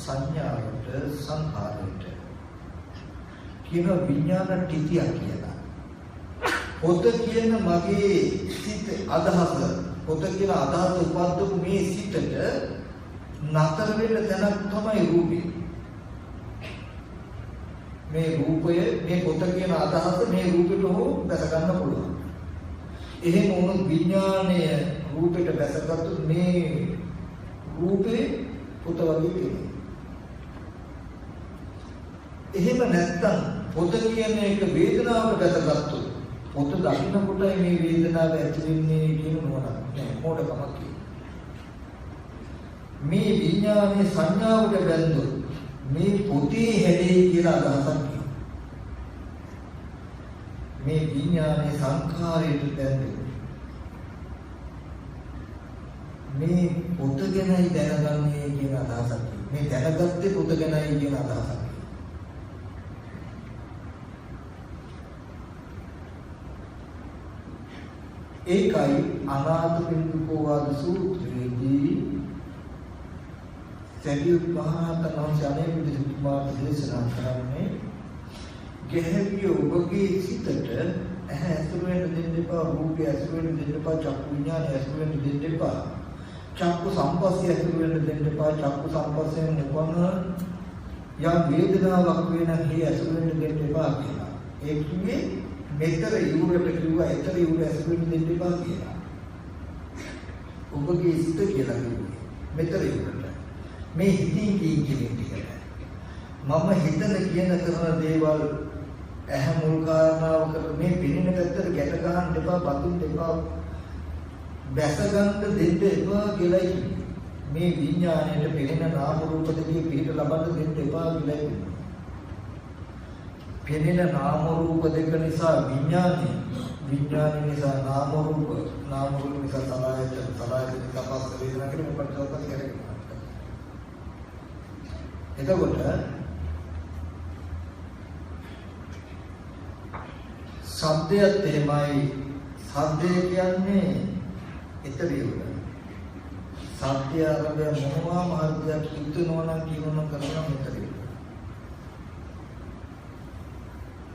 සංඥාවට සංඛාරයට කියන විඥාන ටිතිය කියලා. පොත කියන මගේ සිත අදහස පොත කියන අදහස උපද්දපු මේ සිතට නතර වෙන්න තැනක් තමයි රූපේ. මේ රූපය මේ පොත කියන අදහස මේ රූපෙට හෝ දැක ගන්න පුළුවන්. එහෙම වුණොත් විඥාණය රූපෙට දැකගත්තොත් මේ රූපේ පොත වගේ තියෙනවා. එහෙම නැත්නම් පොත කියන එක වේදනාවට දැකගත්තොත් පොත දකින්නකොටයි මේ වේදනාව ඇති වෙන්නේ කියන නෝනක් නෑ මොඩකමක් මේ විඥානයේ සංඥාවට බැඳුනොත් මේ පොතේ හැදේ කියලා අදහසක් මේ විඥානයේ සංඛාරයට බැඳුනොත් මේ පොත ගැනයි දැනගන්නේ කියන අදහසක් මේ දැනගත්තේ පොත ගැනයි කියන අදහසක් ඒකයි අනාථපිණ්ඩිකෝවාද සූත්‍රයේදී සැරියුත් මහරහතන් වහන්සේ අනේ විදිහට දේශනා කරන්නේ ගැහැවිය ඔබගේ සිතට ඇහැ ඇසුරු වෙන්න දෙන්න එපා රූපය ඇසුරු වෙන්න දෙන්න එපා චක්කු විඥානය ඇසුරු වෙන්න දෙන්න එපා චක්කු සම්පස්සය ඇසුරු වෙන්න දෙන්න එපා චක්කු සම්පස්සයෙන් උපන්න යම් වේදනාවක් වෙන හේ ඇසුරු වෙන්න දෙන්න එපා කියලා ඒ කිව්වේ මෙතර යුරට කිව්වා ඊතර යුර ඇසුරු වෙන්න දෙන්න එපා කියලා ඔබගේ සිත කියලා කිව්වේ මෙතර යුරට මේ හිතින් කියන්නේ මම හිතන කියන කරන දේවල් ඇහැ මුල් කාරණාව කර මේ පිළින පැත්තට ගැට ගන්න එපා බඳින්න එපා බැස ගන්න දෙන්න එපා කියලා මේ විඥාණයට පිළින නාම රූප දෙකේ පිළිට ලබන්න දෙන්න එපා කියලා පිළින නාම රූප දෙක නිසා විඥානය නිසා නාම රූප නිසා සලආයතන තපස් වේදනා කියන මොකක්ද කරන්නේ එතකොට ශබ්දයත් එහෙමයි ශබ්දය කියන්නේ ඊතරිය උඩ සත්‍ය ආරම්භය මොනවා මාර්ගයක් හිතනවනම් කියනවා කරනවා ඊතරිය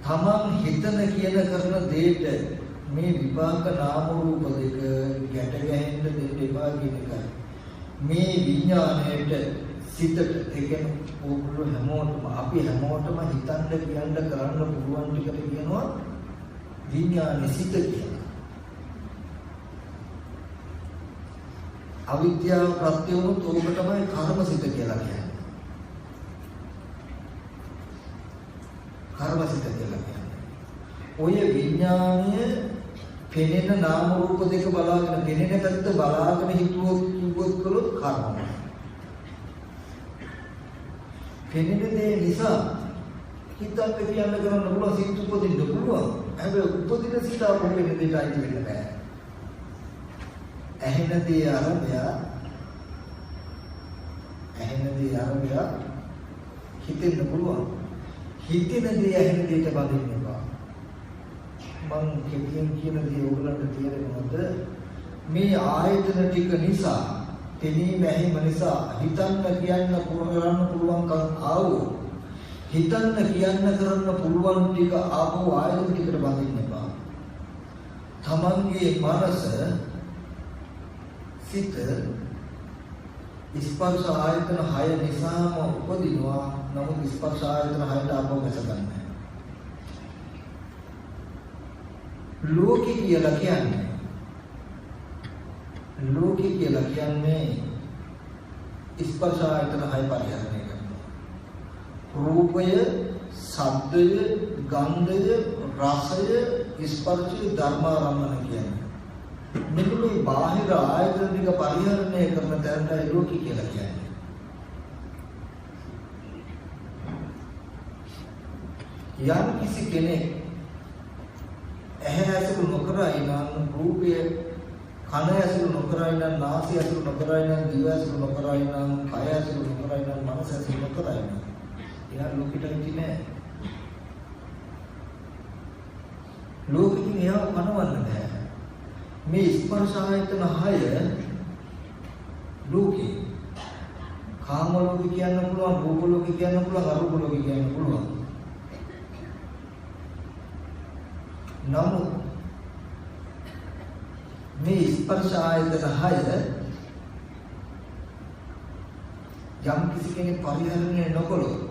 තමන් හිතන කියන කරන දෙයට මේ විපාක නාම රූප දෙක ගැට ගැහෙන්න දෙන්න එපා කියන එකයි මේ විඥාණයට සිතට ඒ කියන්නේ ඕගොල්ලෝ හැමෝටම අපි හැමෝටම හිතන්න කියන්න කරන්න පුළුවන් ටිකට කියනවා විඥාන සිත කියලා. අවිද්‍යාව ප්‍රත්‍ය වුණොත් ඕක තමයි කර්ම සිත කියලා කියන්නේ. කර්ම සිත කියලා කියන්නේ. ඔය විඥානය පෙනෙන නාම රූප දෙක බලාගෙන පෙනෙන පැත්ත බලාගෙන හිතුවොත් කිව්වොත් කළොත් කර්මයි. පෙනෙන දේ නිසා හිතන්න කියන්න කරන්න පුළුවන් සිත් උපදින්න පුළුවන්. හැබැයි උපදින සිත අපෙන්න දෙයට අයිති වෙන්න බෑ. ඇහෙන දේ ආරම්භය හිතෙන්න පුළුවන්. හිතෙන දේ ඇහෙන දෙයට බඳින්න එපා. මම කියන දේ ඔයගලන්ට තේරෙනවද? මේ ආයතන ටික නිසා තේනීම ඇහිම නිසා හිතන්න කියන්න කරන්න පුළුවන්කම් ආවෝ හිතන්න කියන්න කරන්න පුළුවන් ටික ආපහු ආයතන ටිකට බඳින්න එපා. තමන්ගේ මනස සිත ස්පර්ශ ආයතන 6 නිසාම උපදිනවා. නමුත් ස්පර්ශ ආයතන 6ට ආපහු ගැස ගන්නෑ. ලෝකේ කියලා කියන්නේ ස්පර්ශ ආයතන 6 පරිහරණය කරනවා. රූපය, ශබ්දය, ගන්ධය, රසය, ස්පර්ශය, ධර්මාරම්මන කියන්නේ. මෙන්න මේ බාහිර ආයතන ටික පරිහරණය කරන තැනටයි ලෝකේ කියලා කියන්නේ. යම් කිසි කෙනෙක් ඇහැ ඇසුරු නොකරයි නම් රූපය කන ඇසුරු නොකරයි නම් නාසය ඇසුරු නොකරයි නම් දිව ඇසුරු නොකරයි නම් කය ඇසුරු නොකරයි නම් මනස ඇසුරු නොකරයි නම් එයා ලෝකෙට ඉන්නේ නැහැ. ලෝකෙකින් එයා පණවන්න බෑ. මේ ස්පර්ශ ආයතන 6 ලෝකේ කාම ලෝකේ කියන්න පුළුවන්, රූප ලෝකේ කියන්න පුළුවන්, අරූප ලෝකේ කියන්න පුළුවන්. නමුත් මේ ස්පර්ශ ආයතන 6 යම් කිසි කෙනෙක් පරිහරණය නොකළොත්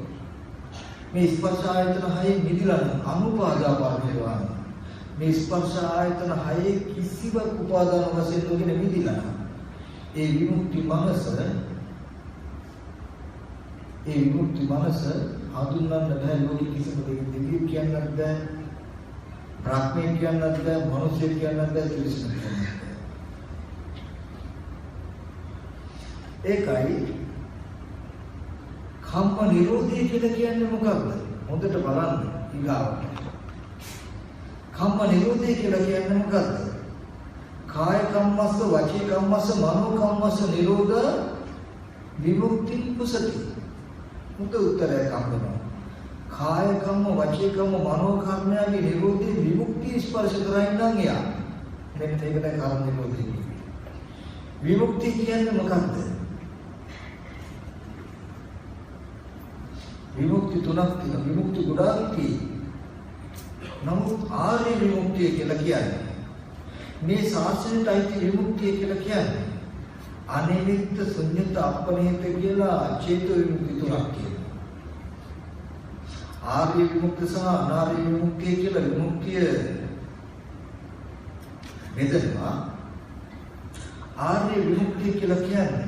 මේ ස්පර්ශ ආයතන 6 මිදිලා අනුපාදා පරිවර්තන මේ ස්පර්ශ ආයතන 6 කිසිවක් උපාදාන වශයෙන් නොගෙන මිදිලා ඒ විමුක්ති මනස හඳුන්වන්න බෑ ලෝකෙ කිසිම දෙයක් දෙවියෝ කියන්නත් බෑ ප්‍රඥා කියන්නත් බෑ මනුෂ්‍ය කියන්නත් බෑ ත්‍රිසං කියන්නත් බෑ ඒකයි කම්ම නිරෝධය කියලා කියන්නේ මොකක්ද හොඳට බලන්න ඊගාවට කම්ම නිරෝධය කියලා කියන්නේ මොකක්ද කාය කම්මස්ස වචී කම්මස්ස මනෝ කම්මස්ස නිරෝධ විමුක්ති කුසති මුත උත්තරයක් හම්බෙනවා කාය කම්ම වචී කම්ම මනෝ කර්මයන්ගේ නිරෝධී විමුක්තිය ස්පර්ශ කරයින් නම් එයා මෙන්න මේකට කර්ම නිරෝධී විමුක්තිය කියන්නේ මොකක්ද විමුක්ති තුනක් තියෙනවා විමුක්ති ගොඩාක් තියෙනවා නමුත් ආර්ය විමුක්තිය කියලා කියන්නේ මේ ශාස්ත්‍රයට අයිති විමුක්තිය කියලා කියන්නේ අනිමිත්ත ශුන්‍යත අපනිත කියලා චේතෝ විමුක්ති තුනක් තියෙනවා ආර්ය විමුක්ති සහ අනාර්ය විමුක්තිය කියලා විමුක්තිය බෙදනවා ආර්ය විමුක්තිය කියලා කියන්නේ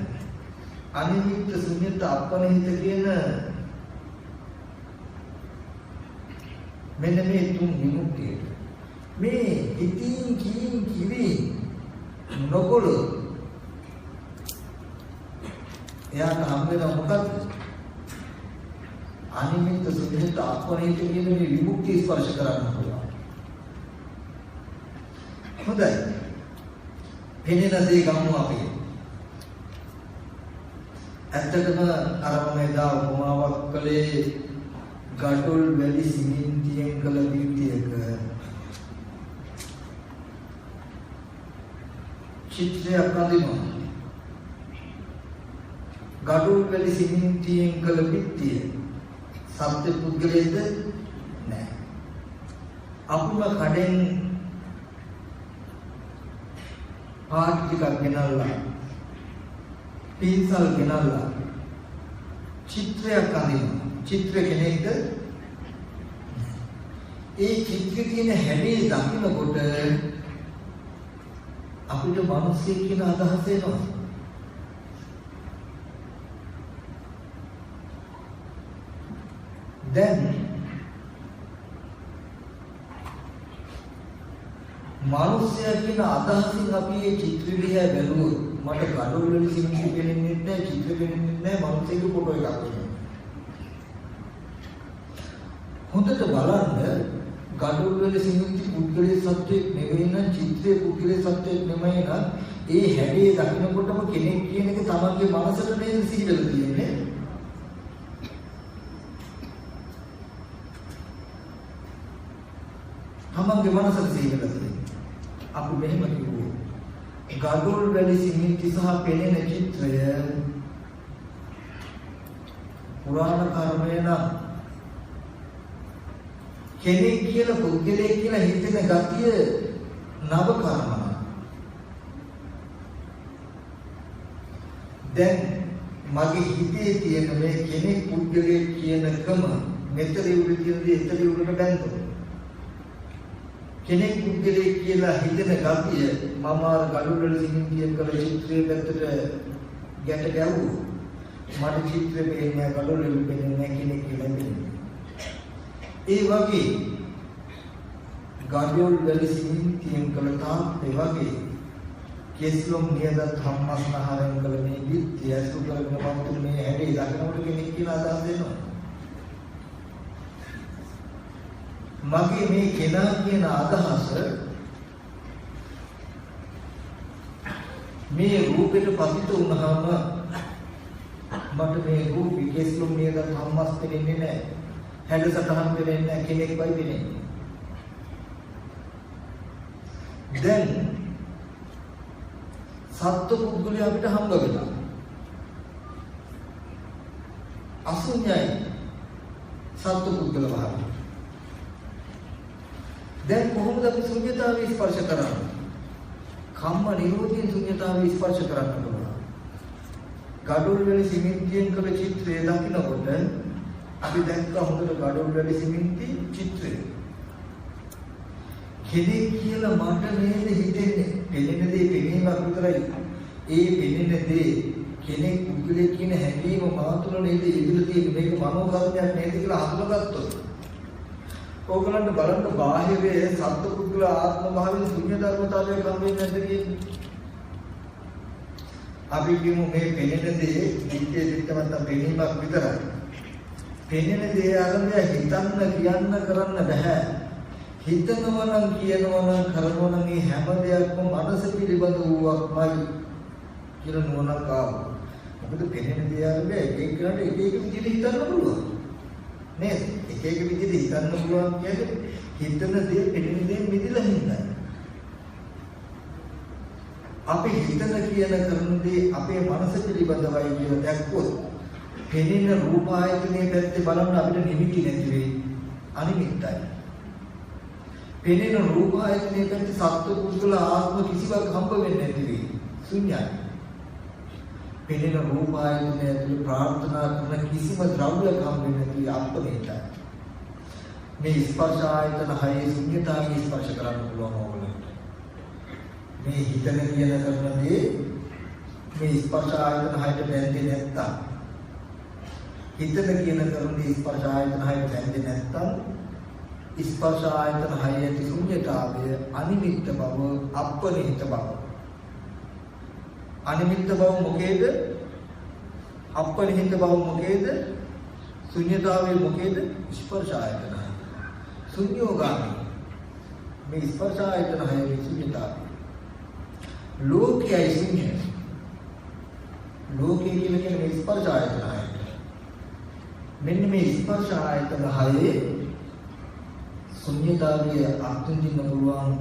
අනිමිත්ත ශුන්‍යත අපනිත කියන මෙන්න මේ තුන් විමුක්තිය මේ ඉතින් කිවි නොකොල එයාට හම් වෙන මොකක්ද අනිමිත්ත සුද්ධිත ආත්මනිත කියන මේ විමුක්තිය ස්පර්ශ කරන්න පුළුවන් හොඳයි පෙනෙන දේ ගමු අපි ඇත්තටම අරම එදා උපමාවක් කළේ ගඩොල් වැලි සිමෙන්තියෙන් කළ බිත්තියක චිත්‍රයක් අඳිනවා ගඩොල් වැලි සිමෙන්තියෙන් කළ බිත්තිය සත්‍ය පුද්ගලයේද නැහැ අපුම කඩෙන් පාට් ටිකක් ගෙනල්ලා පින්සල් ගෙනල්ලා චිත්‍රයක් අඳිනවා චිත්‍ර කෙනෙක්ද ඒ චිත්‍ර කියන හැඩේ දකින්නකොට අපිට මිනිස්සෙක් කියන අදහස එනවා දැන් මිනිස්සයා කියන අදහසින් අපි මේ චිත්‍ර දිහා බැලුවොත් මට ගඩොල් වල සිමෙන්ති පෙනෙන්නේ නැහැ චිත්‍ර පෙනෙන්නේ නැහැ මිනිස්සෙගේ ෆොටෝ එකක් එනවා හොඳට බලන්න ගඩොල් වල සිමෙන්ති පුද්ගලයේ සත්‍යයක් නෙවෙයි නම් චිත්‍රයේ පුද්ගලයේ සත්‍යයක් නෙමෙයි නම් ඒ හැඩේ දකින්නකොටම කෙනෙක් කියන එක තමන්ගේ මනසට නේද සිහිවෙලා තියෙන්නේ තමන්ගේ මනසට සිහිවෙලා තියෙන්නේ අපි මෙහෙම කිව්වොත් ගඩොල් වල සිමෙන්ති සහ පෙනෙන චිත්‍රය පුරාණ කර්මය නම් කෙනෙක් කියලා පුද්ගලයෙක් කියලා හිතෙන ගතිය නව කර්මන. දැන් මගේ හිතේ තියෙන මේ කෙනෙක් පුද්ගලයෙක් කියනකම මෙතන උඩ කියන දේ එතන උඩට බැඳුන. කෙනෙක් පුද්ගලයෙක් කියලා හිතෙන ගතිය මම අර ගඩොල් වල සිමෙන්තියෙන් කළ චිත්‍රයේ පැත්තට ගැට ගැව්වොත් මට චිත්‍රෙ පේන්නේ ගඩොල් වල පේන්නේ නැහැ කෙනෙක් කියලා පේන්නේ. ඒ වගේ ගඩොල් වල සිමෙන්තියෙන් කළ තාත් ඒ වගේ කෙස්ලොම් නියද ධම්මස්නහරෙන් කළ මේ විත්‍ය අසු කරගෙන මම මේ හැඩේ දකිනකොට කෙනෙක් කියලා අදහස් දෙනවා. මගේ මේ කෙනා කියන අදහස මේ රූපෙට පතිත වුණාම මට මේ රූපී කෙස්ලොම් නියද ධම්මස් දෙන්නේ නැහැ. හැඩසටහන් වෙන්නේ නැහැ කෙනෙක් වයි වෙන්නේ. දැන් සත්ව පුද්ගලයා අපිට හම්බ වෙනවා. අසුඤ්ඤයි සත්පුද්ගල භාවය. දැන් කොහොමද අපි ශුන්‍යතාවය ස්පර්ශ කරන්නේ? කම්ම නිරෝධයෙන් ශුන්‍යතාවය ස්පර්ශ කරන්න පුළුවන්. ගඩොල් වල සිමෙන්තියෙන් කළ චිත්‍රය දකිනකොට අපි දැක්ක හොඳට ගඩොල් වල සිමෙන්ති චිත්‍රය. කෙනෙක් කියලා මට නේද හිතෙන්නේ. පෙනෙන දේ පෙනීමක් විතරයි. ඒ පෙනෙන දේ කෙනෙක් පුද්ගලයෙක් කියන හැඟීම මා තුළ නේද ඉදිරිය තියෙන මේක මනෝකර්මයක් නේද කියලා හඳුනාගත්තොත් ඕගලන්ට බලන්න බාහිරයේ සත්පුද්ගල ආත්ම භාවයෙන් ශුන්‍ය ධර්මතාවයක් හම් වෙන්නේ නැද්ද කියන්නේ? අපි කියමු මේ පෙනෙන දේ නිත්‍ය සිත්තමත් පෙනීමක් විතරයි. පෙනෙන දේ ආරම්භය හිතන්න කියන්න කරන්න බෑ. හිතනවා නම් කියනවා නම් කරනවා නම් මේ හැම දෙයක්ම මනස පිළිබඳ වූවක්මයි කියලා නුවණක් ආවා. මොකද පෙනෙන දේ ආරම්භය එක විදිහට හිතන්න පුළුවන්. නේද? එක විදිහට හිතන්න පුළුවන් කියන්නේ හිතන දේ පෙනෙන දේ මිදලා හින්දා. අපි හිතන කියන කරන දේ අපේ මනස පිළිබඳවයි කියලා දැක්කොත් පෙනෙන රූප ආයතනයේ පැත්තේ බලන්න අපිට නිමිති නැති වෙයි. අනිමිත්තයි. පෙනෙන රූප ආයතනයේ පැත්තේ සත්පුද්ගල ආත්ම කිසිවක් හම්බ වෙන්නේ නැති වෙයි. ශුන්‍යයි. පෙනෙන රූප ආයතනය ඇතුළේ ප්‍රාර්ථනා කරන කිසිම ද්‍රව්‍යයක් හම්බ වෙන්නේ නැති අප්‍රමේයයි. මේ ස්පර්ශ ආයතන හයේ ශුන්‍යතාවය ස්පර්ශ කරන්න පුළුවන් ඕගොල්ලන්ට. මේ හිතන කියන කරන දේ මේ ස්පර්ශ ආයතන හයට බැඳෙන්නේ නැත්තම් හිතන කියන කරන දේ ස්පර්ශ ආයතන හයට බැඳෙන්නේ නැත්තම් ස්පර්ශ ආයතන හයේ ශුන්‍යතාවය අනිමිත්ත බව අප්‍රනිහිත බව. අනිමිත්ත බව මොකේද? අප්‍රනිහිත බව මොකේද? ශුන්‍යතාවය මොකේද? ස්පර්ශ ආයතන. ශුන්‍යෝගාමී. මේ ස්පර්ශ ආයතන හයේ ශුන්‍යතාවය. ලෝකයයි ශුන්‍යයි. ලෝකයේ කියන්නේ මේ ස්පර්ශ ආයතන හය. මෙන්න මේ ස්පර්ශ ආයතන හයේ ශුන්‍යතාවය අත්විඳින්න පුළුවන්.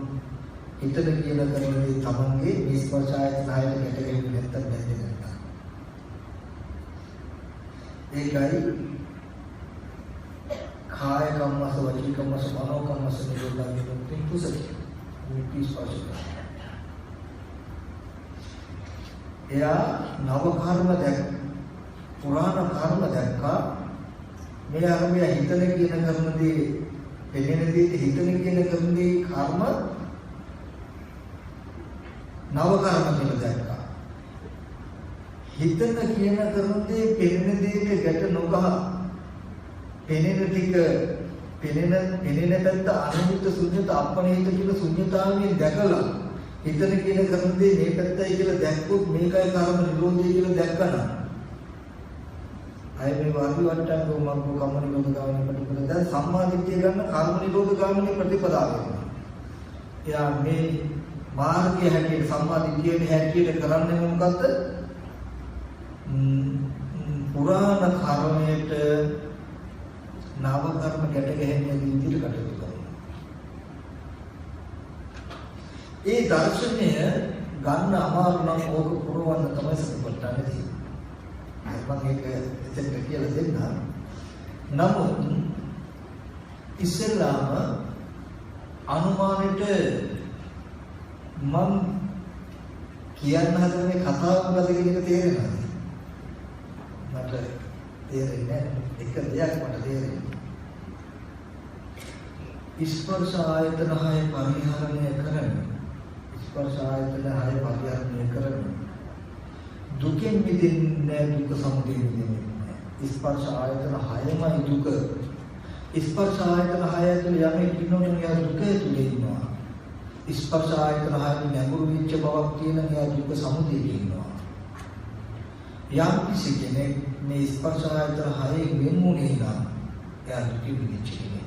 හිතන කියන කරන්නේ තමන්ගේ මේ ස්පර්ශ ආයතන හයට ගැටෙන්නේ නැත්තම් බැඳෙන්නේ නැත්තම්. ඒකයි කාය කම්මස වචී කම්මස මනෝ කම්මස නිරෝධය කියන කුසල මේ ස්පර්ශ. එයා නව කර්ම දැක් පුරාණ කර්ම දැක්කා. මේ අරමුණ හිතන කියන කරන දේ පෙනෙන දේ හිතන කියන කරන දේ කර්ම නව කර්ම කියලා දැක්කා. හිතන කියන කරන දේ පෙනෙන දේට ගැට නොගහ පෙනෙන ටික පෙනෙන පැත්ත අනිමිත්ත ශුන්‍යත අප්‍රණීත කියන ශුන්‍යතාවයෙන් දැකලා හිතන කියන කරන දේ මේ පැත්තයි කියලා දැක්කොත් මේකයි කර්ම නිරෝධය කියලා දැක්කනම් අය මේ වාදී වට්ටම් කොමක් කම්ම නිරෝධ ගාමිනී ප්‍රතිපදාව දැන් සම්මාදිට්ඨිය ගන්න කර්ම නිරෝධ ගාමිනී ප්‍රතිපදාව වෙනවා. එයා මේ මාර්ගය හැටියට සම්මාදිට්ඨියේ හැටියට කරන්නේ මොකද්ද? පුරාණ කර්මයට නාම කර්ම ගැට ගැහෙන්නේ විදිහට කටයුතු කරනවා. ඒ දර්ශනය ගන්න අමාරු නම් ඕක පුරවන්න තමයි සම්පූර්ණ තියෙන්නේ. මම ඒක එතෙන්ට කියලා දෙන්න. නමුත් ඉස්සෙල්ලාම අනුමානෙට මම කියන්න හදන මේ කතාව මොකද කියන එක තේරෙනවද? මට තේරෙන්නේ නැහැ. එක දෙයක් මට තේරෙන්නේ. ස්පර්ශ ආයතන හය පරිහරණය කරන ස්පර්ශ ආයතන හය පරිහරණය කරන දුකෙන් මිදෙන්නේ දුක සමුදය මිදෙන්නේ. ස්පර්ශ ආයතන හයමයි දුක. ස්පර්ශ ආයතන හය ඇතුළේ යමෙක් ඉන්නවනේ එයා දුක ඇතුළේ ඉන්නවා. ස්පර්ශ ආයතන හයෙන් නැඹුරු වෙච්ච බවක් තියෙන එයා දුක සමුදයේ ඉන්නවා. යම් කිසි කෙනෙක් මේ ස්පර්ශ ආයතන හයෙන් වෙන්ුනේ නම් එයා දුක විඳිච්ච කෙනෙක්.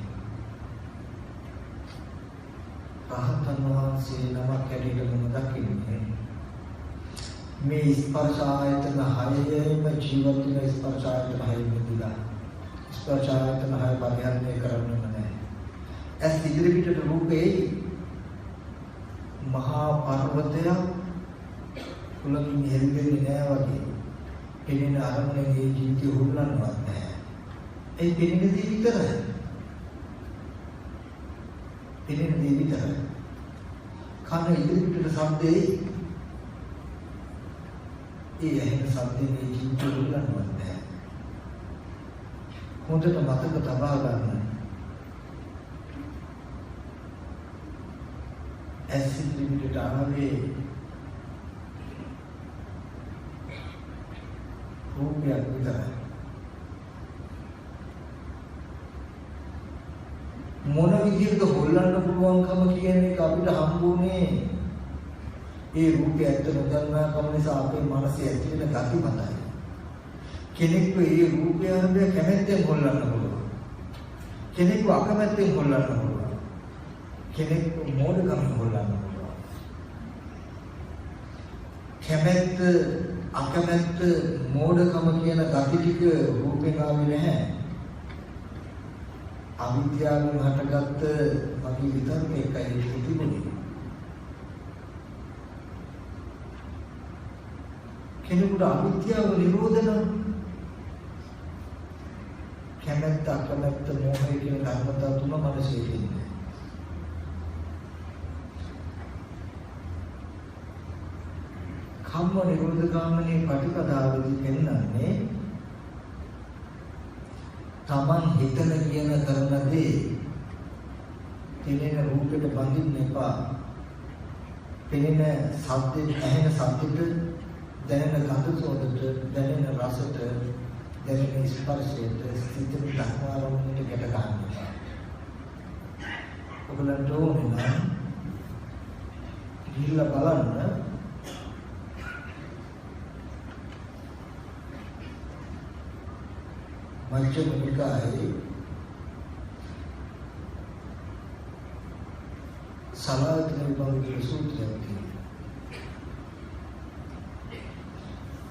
රහතන් වහන්සේ නමක් ඇරෙන්න මොන දකින්නේ මේ ස්පර්ශ ආයතන හයේම ජීවත් වෙන ස්පර්ශ ආයතන හයෙන් මිදලා ස්පර්ශ ආයතන හය පරිහරණය කරන්න නැහැ. ඇස් ඉදිරිපිටට රූපේ මහා පර්වතයක් කුලකින් හෙල්ලෙන්නේ නැහැ වගේ. එනින අරමුණේ ජීවිතය හුරුලන්නවත් නැහැ. ඒ පෙනෙන දේ විතරයි. පෙනෙන දේ විතරයි. කන ඉදිරියට ශබ්දේ ඒ ඇහෙන ශබ්දේ මේ ජීවිතේ උල්ලන්නවත් නැහැ. හොඳට මතක තබා ගන්න. ඇස් ඉදිරියට ආවේ රූපයක් විතරයි. මොන විදිහට හොල්ලන්න පුළුවන්කම කියන එක අපිට හම්බුනේ ඒ රූපය ඇත්ත නොදන්නා කම නිසා අපේ මනසේ ඇති වෙන gati මතයි. කෙනෙක්ව ඒ රූපය හඳ කැමැත්තෙන් හොල්ලන්න පුළුවන්. කෙනෙක්ව අකමැත්තෙන් හොල්ලන්න පුළුවන්. කෙනෙක්ව මෝඩකම හොල්ලන්න පුළුවන්. කැමැත්ත අකමැත්ත මෝඩකම කියන gati ටික රූපේ ආවේ නැහැ. අවිද්‍යාවෙන් හටගත්ත මගේ විතරේ එකයි තිබුණේ. කෙනෙකුට අවිද්‍යාව නිරෝධන කැමැත්ත අකමැත්ත මෝහය කියන ධර්මතා තුන මනසේ තියෙනවා. කම්ම නිරෝධ ගාමිනී ප්‍රතිපදාවේදී පෙන්වන්නේ තමන් හිතන කියන කරන දේ පෙනෙන රූපෙට බඳින්න එපා. පෙනෙන ශබ්දෙට, ඇහෙන ශබ්දෙට, දැනෙන ගඳ සුවඳට, දැනෙන රසට, දැනෙන ස්පර්ශයට, සිතට ධර්මාරම්භයට ගැට ගන්න එපා. ඔයගලන්ට ඕනේ නම් ගිහිල්ලා බලන්න මජ්ක්‍ධිම නිකායේ සලායතන විභාගයේ සූත්‍රයක් තියෙනවා.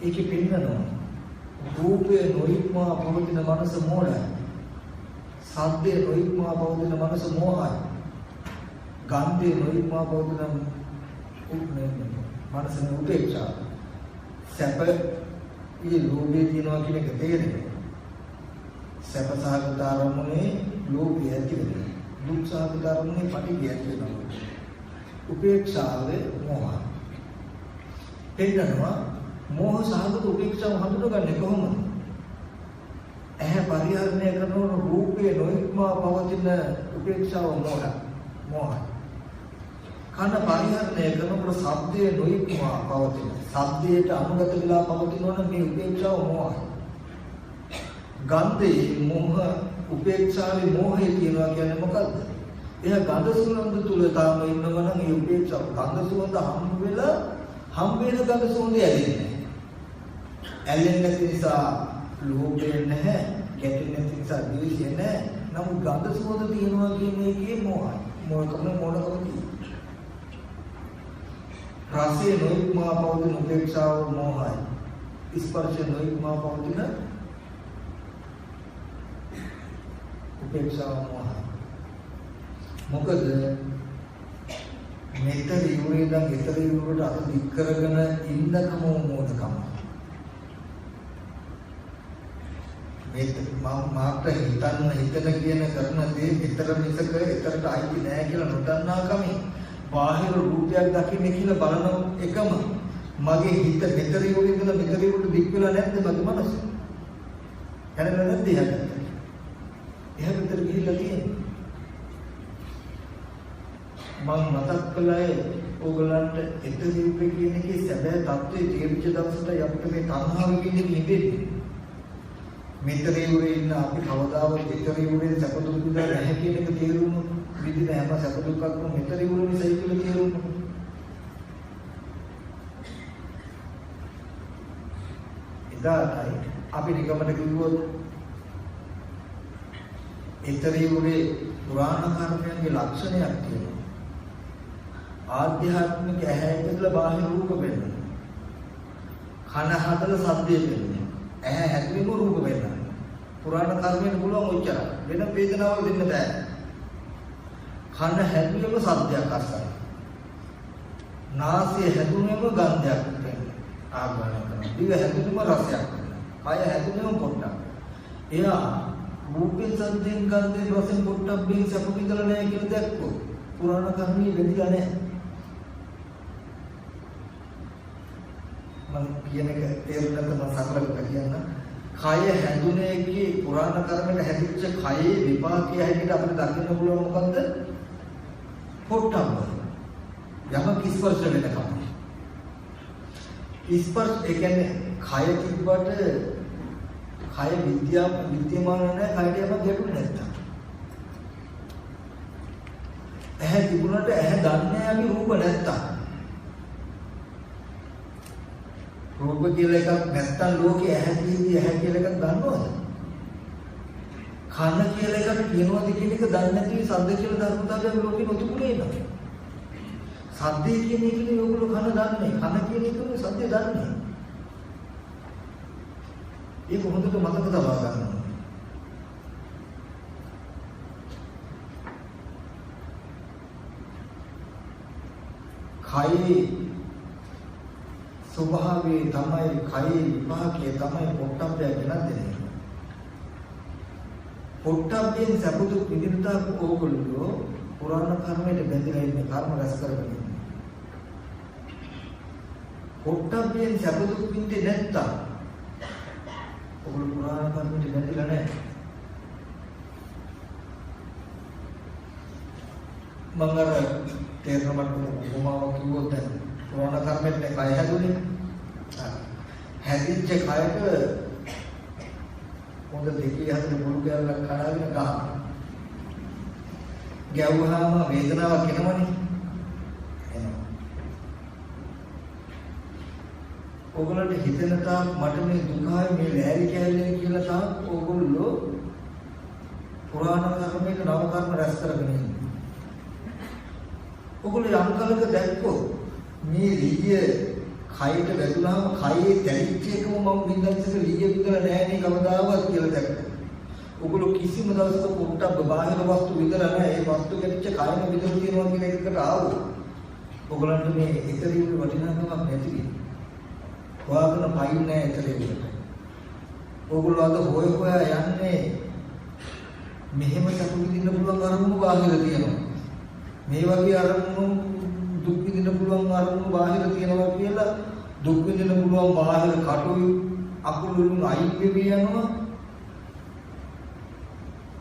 ඒකෙ පෙන්නනවා රූපේ නොයික්මා පවතින මනස මෝඩයි. සද්දේ නොයික්මා පවතින මනස මෝහයි. ගන්ධේ නොයික්මා පවතින මනස උපේක්ෂා. සැප ඊ ලෝභය දිනවා කියන එක තේරෙන්නේ. සැපසහගත අරමුණේ ලෝභය ඇති වෙනවා. දුක් සහගත අරමුණේ පටිඝය ඇති වෙනවා. උපේක්ෂාවේ මෝහය. එන්නනවා මෝහ සහගත උපේක්ෂාව හඳුනගන්නේ කොහොමද? ඇහැ පරිහරණය කරනකොට රූපේ නොඉක්මවා පවතින උපේක්ෂාව මෝහය. කන පරිහරණය කරනකොට ශබ්දයේ නොඉක්මවා පවතින. ශබ්දයට අනුගත වෙලා පවතිනවනම් මේ උපේක්ෂාව මෝහය. ගන්ධේ මෝහ උපේක්ෂාවේ මෝහය කියනවා කියන්නේ මොකද්ද? එයා ගඳ සුවඳ තුල තාම ඉන්නවා නම් ඒ උපේක්ෂාව ගඳ සුවඳ හම්බ වෙලා හම්බ වෙන ගඳ සුවඳ ඇලෙන්නේ. ඇලෙන්නේ නැති නිසා ලෝභය නැහැ, ගැටෙන්නේ නැති නිසා ද්වේෂය නැහැ. නමුත් ගඳ සුවඳ තියෙනවා කියන එකේ මෝහය. මොකක්ද මොනකම තියෙන්නේ? රසයේ නොඉක්මවා පවතින උපේක්ෂාව මෝහය. ස්පර්ශයේ නොඉක්මවා පවතින උපේක්ෂාව මෝහය. මොකද මෙතන ඉවුරේ ඉඳන් ගෙතර ඉවුරට අත දික් කරගෙන ඉන්නකම මොඩකම. මේක මාත් හිතන කියන කරන දේ විතර මිසක එතරට අයිති නෑ කියලා නොදන්නා කමයි. බාහිර රූපයක් දකින්න කියලා බලන එකම මගේ හිත මෙතර ඉවුරේ ඉඳලා මෙතර ඉවුරට දික් වෙලා නැද්ද මගේ මනස? හැරෙන්නේ නැද්ද එහෙට? එහෙම විතර ගිහිල්ලා තියෙන්නේ. මම මතක් කළේ ඕගලන්ට එතදීපේ කියන එකේ සැබෑ தත්ත්වයේ තේරිච්ච දවසට අපිට මේ තණ්හාව කියන්නේ නිදෙන්නේ. මෙතරේ උරේ ඉන්න අපි කවදාවත් මෙතරේ උරේ සැප දුක් විඳලා නැහැ කියන එක තේරුම් විදිහ හැම සැප දුක්ක්ම මෙතරේ උරේ නිසා කියලා තේරුම්. එදායි අපි නිකමට කිව්වොත් එතරේ උරේ පුරාණ කර්මයන්ගේ ලක්ෂණයක් තියෙනවා. ආධ්‍යාත්මික ඇහැ ඉඳලා බාහිර රූප වෙනවා. කන හදලා ශබ්දය වෙනවා. ඇහැ හැදෙන්නම රූප වෙනවා. පුරාණ කර්මයෙන් පුළුවන් ඔච්චර. වෙන වේදනාවක් දෙන්න බෑ. කන හැදුවෙම ශබ්දයක් අස්සයි. නාසය හැදුවෙම ගන්ධයක් වෙනවා. ආගමන කරනවා. දිව හැදුවෙම රසයක් වෙනවා. කය හැදුවෙම පොට්ටක්. එයා රූපෙන් සද්දෙන් ගන්ධෙන් රසෙන් පොට්ටබ්බෙන් සැප විඳලා නැහැ කියලා දැක්කොත් පුරාණ කර්මී වෙදිලා නැහැ. මම කියන එක තේරුණාද මම සරලව කියන්න. කය හැදුනේකේ පුරාණ කර්මයට හැදිච්ච කයේ විපාකය හැටියට අපිට දකින්න පුළුවන් මොකද්ද? පොට්ටබ්බ. යමක් ස්පර්ශ වෙනකම්. ස්පර්ශ ඒ කියන්නේ කය තිබ්බට කය විද්‍යාමාන නැහැ කයට යමක් ගැටුනේ නැත්තම්. ඇහැ තිබුණට ඇහැ දන්නේ අපි රූප නැත්තම්. රූප කියලා එකක් නැත්තම් ලෝකේ ඇහැ තියෙද්දි ඇහැ කියලා එකක් දන්නවද? කන කියලා එකක් කියනවාද කියන එක දන්නේ නැති සද්ද කියලා ධර්මතාවයක් ලෝකේ නොතිබුණේ නේද? සද්දේ කියන එකනේ ඕගොල්ලෝ කන දන්නේ. කන කියන එකනේ සද්දේ දන්නේ. ඒක හොඳට මතක තබා ගන්න ඕනේ. කයි ස්වභාවයේ තමයි කයි විපාකයේ තමයි පොට්ටබ්බය ගෙනත් දෙන්නේ. පොට්ටබ්බෙන් සබුදු පිළිඳා ඕගොල්ලෝ පුරාණ කර්මයට බැඳලා ඉන්නේ කර්ම රැස් කරගෙන ඉන්නේ. පොට්ටබ්බෙන් සබුදු පිළිඳේ නැත්තම් ඕගොල්ලෝ පුරාණ කර්මයට බැඳලා නැහැ. මම අර තේරෙනවට උපමාවක් කිව්වොත් දැන් පුරාණ කර්මෙත් කය හැදුනේ. හැදිච්ච කයට හොඳ දෙකේ හතර මුළු ගැලක් කඩාගෙන ගහනවා. ගැව්වහම වේදනාවක් එනවනේ. එනවා. ඕගොල්ලන්ට හිතෙන තාක් මට මේ දුකයි මේ ලෑලි කැලේ කියලා තාක් ඕගොල්ලෝ පුරාණ කර්මයක නව කර්ම රැස් කරගෙන ඉන්නේ. ඕගොල්ලෝ යම් කලක දැක්කොත් මේ ලිය කයට වැදුනහම කයේ දැලිච්ච එකම මම විඳින්නත් ලිය විඳලා නැහැ නේ කවදාවත් කියලා දැක්කා. ඔගොල්ලෝ කිසිම දවසක පොට්ටබ්බ බාහිර වස්තු විඳලා නැහැ. ඒ වස්තු ගැටිච්ච කයම විඳලා තියෙනවා කියන එකකට ආවෝ. ඔයගොල්ලන්ට මේ ඉතරිය වටිනාකමක් නැති වෙයි. හොයාගෙන පයින් නැහැ ඉතරියට. ඔයගොල්ලෝ අද හොය යන්නේ මෙහෙම සතුටු විඳින්න පුළුවන් අරමුණු බාහිර තියෙනවා. මේ වගේ අරමුණු දුක් විඳින්න පුළුවන් අරමුණු බාහිර තියෙනවා කියලා දුක් විඳින්න පුළුවන් බාහිර කටුයි අකුළුන් අයින් වෙවි යනවා.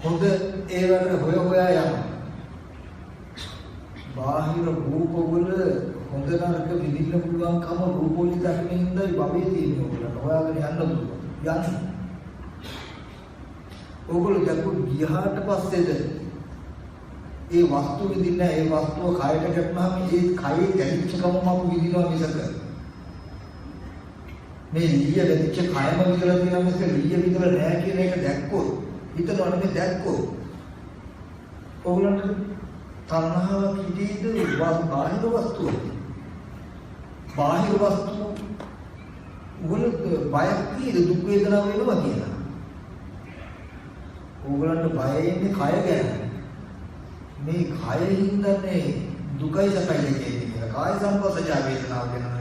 හොඳ ඒවට හොයා යනවා. බාහිර රූපවල හොඳ නරක විඳින්න පුළුවන්කම රූපෝලි දකින්න ඉඳයි බබේ තියෙන්නේ ඔයගොල්ලෝ හොයාගෙන යන්න පුළුවන්. යන්න. ඔයගොල්ලෝ දැක්කොත් ගියාට පස්සේද ඒ වස්තු විඳින්න ඒ වස්තුව කයට ගැටුනහම ඒ කයේ දැනෙච්චකම මම විඳිනවා මිසක මේ ලිය දැනෙච්ච කයම විඳලා තියෙනවා මිසක ලිය විඳලා නැහැ කියන එක දැක්කොත් හිතනවා නෙමෙයි දැක්කොත් ඕගොල්ලන්ට තණ්හාව කිදීද බාහිර වස්තුව වල බයක් කීද දුක් වේදනාව වෙනවා කියලා ඕගොල්ලන්ට බය එන්නේ කය ගැන මේ කය හින්දානේ දුකයි සැපයි දෙකේ කියලා කාය සංපස්සජ වේදනාව වෙනවා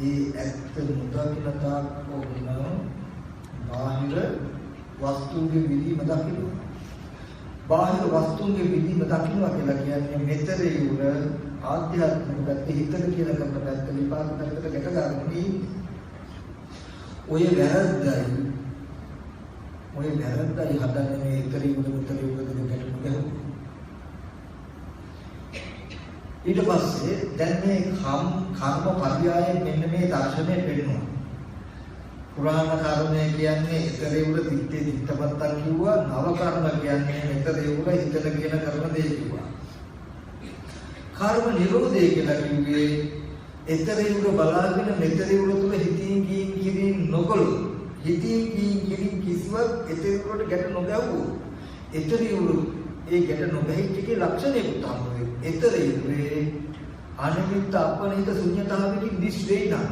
ඒ ඇත්ත මුදකින තාක් ඕගොල්ලෝ බාහිර වස්තුන්ගේ විදීම දකින්න බාහිර වස්තුන්ගේ විදීම දකින්නවා කියලා කියන්නේ මෙතරේ උර ආධ්‍යාත්මික පැත්ත හිතට කියලා කරන පැත්ත විපාක පැත්තට ගැට ගන්නෙ ඔය වැරද්දයි හදන්නේ මේ ඉතරේ උර මෙතරේ උර දෙකට ගහන ඊට පස්සේ දැන් මේ කර්ම පරියායෙන් මෙන්න මේ දර්ශනය පෙන්නනවා පුරාණ කර්මය කියන්නේ ඉතරේ උර දිත්තේ දිත්තපත්තක් කිව්වා නව කර්ම කියන්නේ ඉතරේ උර හිතට කියන කර්ම දෙය කිව්වා කර්ම නිරෝධය කියලා කිව්වේ ඉතරේ උර බලාගෙන මෙතරේ උර තුල හිතින් කියින් නොකළු හිතින් කියින් කිසිවක් ඉතරේ උරට ගැට නොගැව්වෝ ඉතරේ උර ඒ ගැට නොගැහිච්ච එකේ ලක්ෂණයක් තමයි ඉතරේ උරේ අනිමිත්ත අපනිත ශුන්‍යතාවකින් දිස් වෙයිනා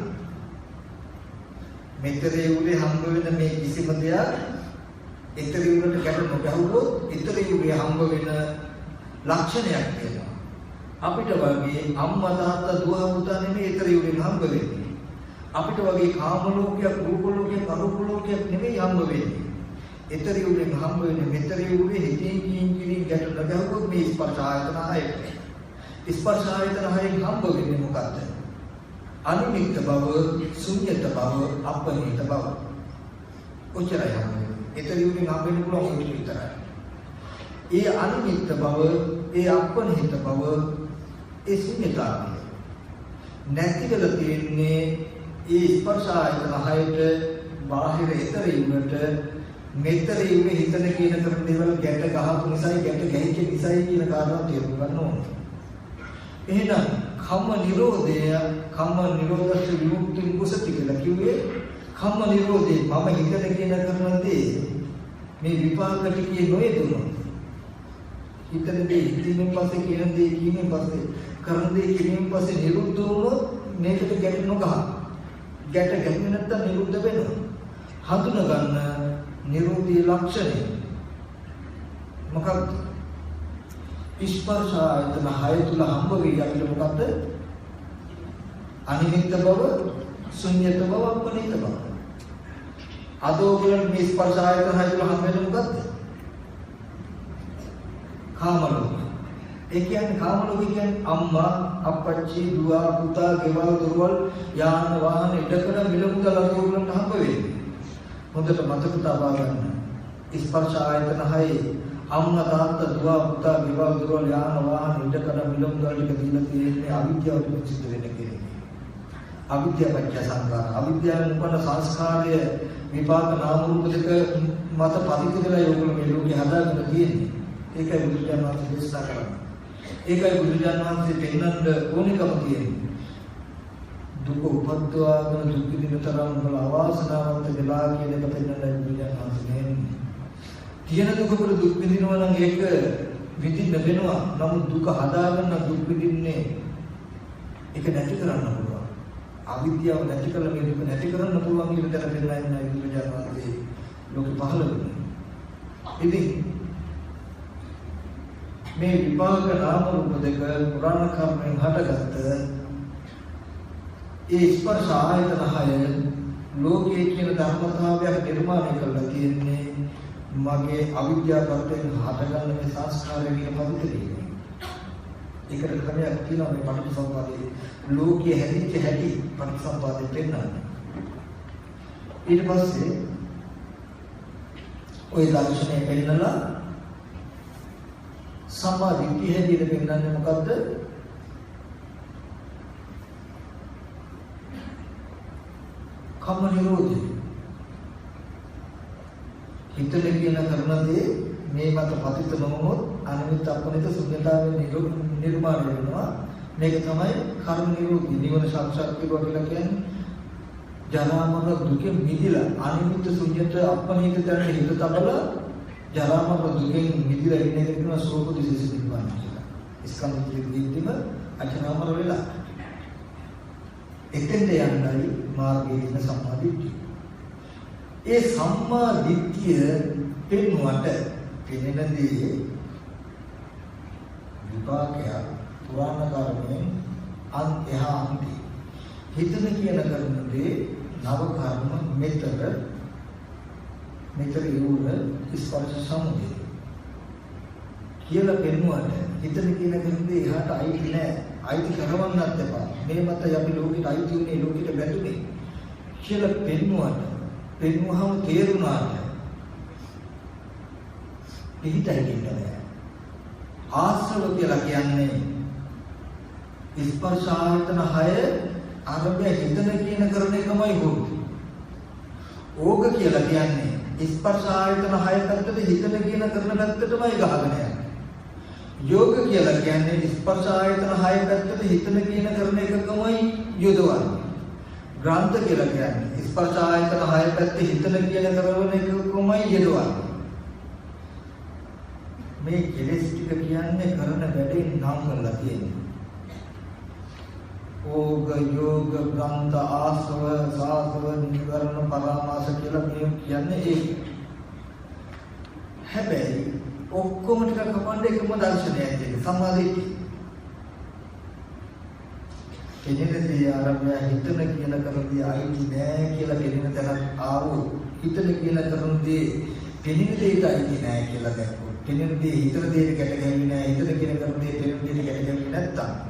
මෙතරේ උරේ හම්බ වෙන මේ කිසිම දෙයක් ඉතරේ උරට ගැට නොගැහුවොත් ඉතරේ උරේ හම්බ වෙන ලක්ෂණයක් තියෙනවා අපිට වගේ අම්මා තාත්තා දුව පුතා නෙමෙයි ඉතරේ උරෙන් හම්බ වෙන්නේ අපිට වගේ කාම ලෝකයක්, රූප ලෝකයක්, අරූප ලෝකයක් නෙමෙයි හම්බ වෙන්නේ. ඊතරි උනේ හම්බ වෙන්නේ මෙතරි උනේ හිතින් කින් ගැට නගහුවොත් මේ ස්පර්ශ ආයතන හයයි. ස්පර්ශ ආයතන හයෙන් හම්බ වෙන්නේ මොකද්ද? අනිමිත්ත බව, ශුන්‍යත බව, අපනිත බව. ඔච්චරයි හම්බෙන්නේ. ඊතරි උනේ හම්බ වෙන්න පුළුවන් ඔය විතරයි. ඒ අනිමිත්ත බව, ඒ අපනිත බව, ඒ ශුන්‍යතාවය නැති වෙලා තියෙන්නේ ඒ ස්පර්ශ ආයතන හයට බාහිර ඊතරි උනට මෙතර ඉන්නේ හිතන කියන කරන දේවල් ගැට ගහපු නිසායි ගැට ගැහිච්ච නිසායි කියන කාරණා තේරුම් ගන්න ඕනේ. එහෙනම් කම්ම නිරෝධය, කම්ම නිරෝධස්ස විමුක්ති කුසති කියලා කිව්වේ කම්ම නිරෝධේ මම හිතන කියන කරන දේ මේ විපාක ටිකේ නොයදුනොත් හිතන දේ හිතීමෙන් පස්සේ කියන දේ කියමින් පස්සේ කරන දේ කියමින් පස්සේ නිරුද්ධ වුණොත් මේකට ගැට නොගහ. ගැට ගැහෙන්නේ නැත්තම් නිරුද්ධ වෙනවා. හඳුන ගන්න නිරෝධී ලක්ෂණය මොකක්ද? ස්පර්ශ ආයතන හය තුල හම්බ වෙයි අපිට මොකද්ද? අනිමිත්ත බව, ශුන්‍යත බව, අපනිත බව. අදෝගලන් මේ ස්පර්ශ ආයතන හය තුල හම්බ වෙන්නේ මොකද්ද? කාම ලෝක. ඒ කියන්නේ කාම ලෝක කියන්නේ අම්මා, අප්පච්චි, දුව, පුතා, ගෙවල්, දොරවල්, යාන වාහන, ඉඩකඩ, මිල මුදල් අදෝගලන්ට හම්බ වෙන්නේ. හොඳට මතක තබා ගන්න. ස්පර්ශ ආයතන හයේ අම්මා තාත්තා දුව පුතා ගෙවල් දොරවල් යාන වාහන ඉඩකඩ මිල මුදල් ටික දීලා තියෙන්නේ අවිද්‍යාව තුළ සිද්ධ වෙන කෙනෙක්. අවිද්‍යාව පත්‍ය සංකාර. අවිද්‍යාවෙන් උපන්න සංස්කාරය විපාක නාම රූප දෙක මත පදිත වෙලා යෝගල මේ ලෝකේ හදාගෙන තියෙන්නේ. ඒකයි බුදුරජාණන් වහන්සේ දේශනා කරන්නේ. ඒකයි බුදුරජාණන් වහන්සේ පෙන්වන්න ඕනෙකම තියෙන්නේ. දුක උපද්දවාගෙන දුක් විඳින තරම් වල අවාසනාවන්ත වෙලා කියන එක පෙන්වන්නයි බුදුරජාණන් වහන්සේ කියන්නේ. තියෙන දුකකට දුක් විඳිනවා නම් ඒක විඳින්න වෙනවා. නමුත් දුක හදාගන්න දුක් විඳින්නේ ඒක නැති කරන්න පුළුවන්. අවිද්‍යාව නැති කරලා මේ දුක නැති කරන්න පුළුවන් කියන දේ පෙන්වන්නයි බුදුරජාණන් වහන්සේ ලෝකෙ පහළ වෙන්නේ. ඉතින් මේ විපාක නාම රූප දෙක පුරාණ කර්මෙන් හටගත්ත ඒ ස්පර්ශ ආයතන හය ලෝකයේ කියන ධර්මතාවයක් නිර්මාණය කරලා තියෙන්නේ මගේ අවිද්‍යාවයෙන් හටගන්න මේ සංස්කාරය කියන පවිත්‍රය. ඒකට ක්‍රමයක් තියෙනවා මේ පටිච්චසමුප්පාදයේ ලෝකයේ හැදිච්ච හැටි පටිච්චසමුප්පාදයෙන් පෙන්නන්නේ. ඊට පස්සේ ওই දර්ශනය පෙන්නලා සම්මා දිට්ඨිය හැටියට පෙන්නන්නේ මොකද්ද? කම්ම නිරෝධය. හිතේ කියන කරන දේ මේ මත පතිත නොවොත් අනිමිත් අපනිත ශුන්‍යතාවයෙන් නිර්මාණය වෙනවා. මේක තමයි කර්ම නිරෝධය. නිවන සාක්ෂාත් කරගන්නවා කියලා කියන්නේ ජරා මරණ දුකෙන් මිදලා අනිමිත් ශුන්‍යත අපනිත තැන හිත තබලා ජරා මරණ දුකෙන් මිදලා ඉන්න එක කියන සෝපදිසි නිර්මාණය කියලා. ස්කන්ධ දිවිදිම අචනාමර වෙලා එතෙන්ද යන්නයි මාර්ගයේ ඉන්න සම්මා දිට්ඨිය. ඒ සම්මා දිට්ඨිය පෙන්වුවට පෙනෙනදී විපාකය පුරාණ කර්මයෙන් එහා අන්ති. හිතන කියන කර්මදී නව කර්ම මෙතර යෝන ස්පර්ශ සමුදය කියලා පෙන්වුවට හිතන කියන කර්මදී එහාට අයිති නෑ. අයිති කරවන්නත් එපා. මේ මත අපි ලෝකෙට අයිති උනේ ලෝකෙට බැඳුනේ කියලා පෙන්වුවහම තේරුණාට පිටයි කියන්නේ. ආශ්‍රව කියලා කියන්නේ ස්පර්ශ ආයතන 6 අරබේ හිතන කියන කරන එකමයි හොන්නේ. ඕක කියලා කියන්නේ ස්පර්ශ ආයතන 6 පැත්තට හිතන කියන කරන පැත්තටමයි ගහගෙන යන්නේ. යෝග කියලා කියන්නේ ස්පර්ශ ආයතන 6 පැත්තට හිතන කියන කරන එකකමයි යොදවන්නේ. ග්‍රන්ථ කියලා කියන්නේ ස්පර්ශ ආයතන 6 පැත්තේ හිතන කියන කරන එකකමයි යොදවන්නේ. මේ කෙලෙස් ටික කියන්නේ කරන වැඩේ නම් කරලා තියෙන්නේ. ඕග යෝග ග්‍රන්ථ ආසව සාසව නිවරණ පරාමාස කියලා මේ කියන්නේ ඒක. හැබැයි ඔක්කොම ටික කපන්න එකම දර්ශනයක් තියෙනවා. සම්මා දිට්ඨිය. කෙනෙක් දේ ආරම්භය හිතන කියන කරන්නේ ආයිති නෑ කියලා කෙනෙක් තැනක් ආවෝ හිතන කියන කරන්නේ කෙනෙක් දෙයට ආයිති නෑ කියලා දැක්කොත් කෙනෙක් දේ හිතන දෙයට ගැටගැහෙන්නේ නෑ හිතන කියන කරන්නේ කෙනෙක් දෙයට ගැටගැහෙන්නේ නැත්තම්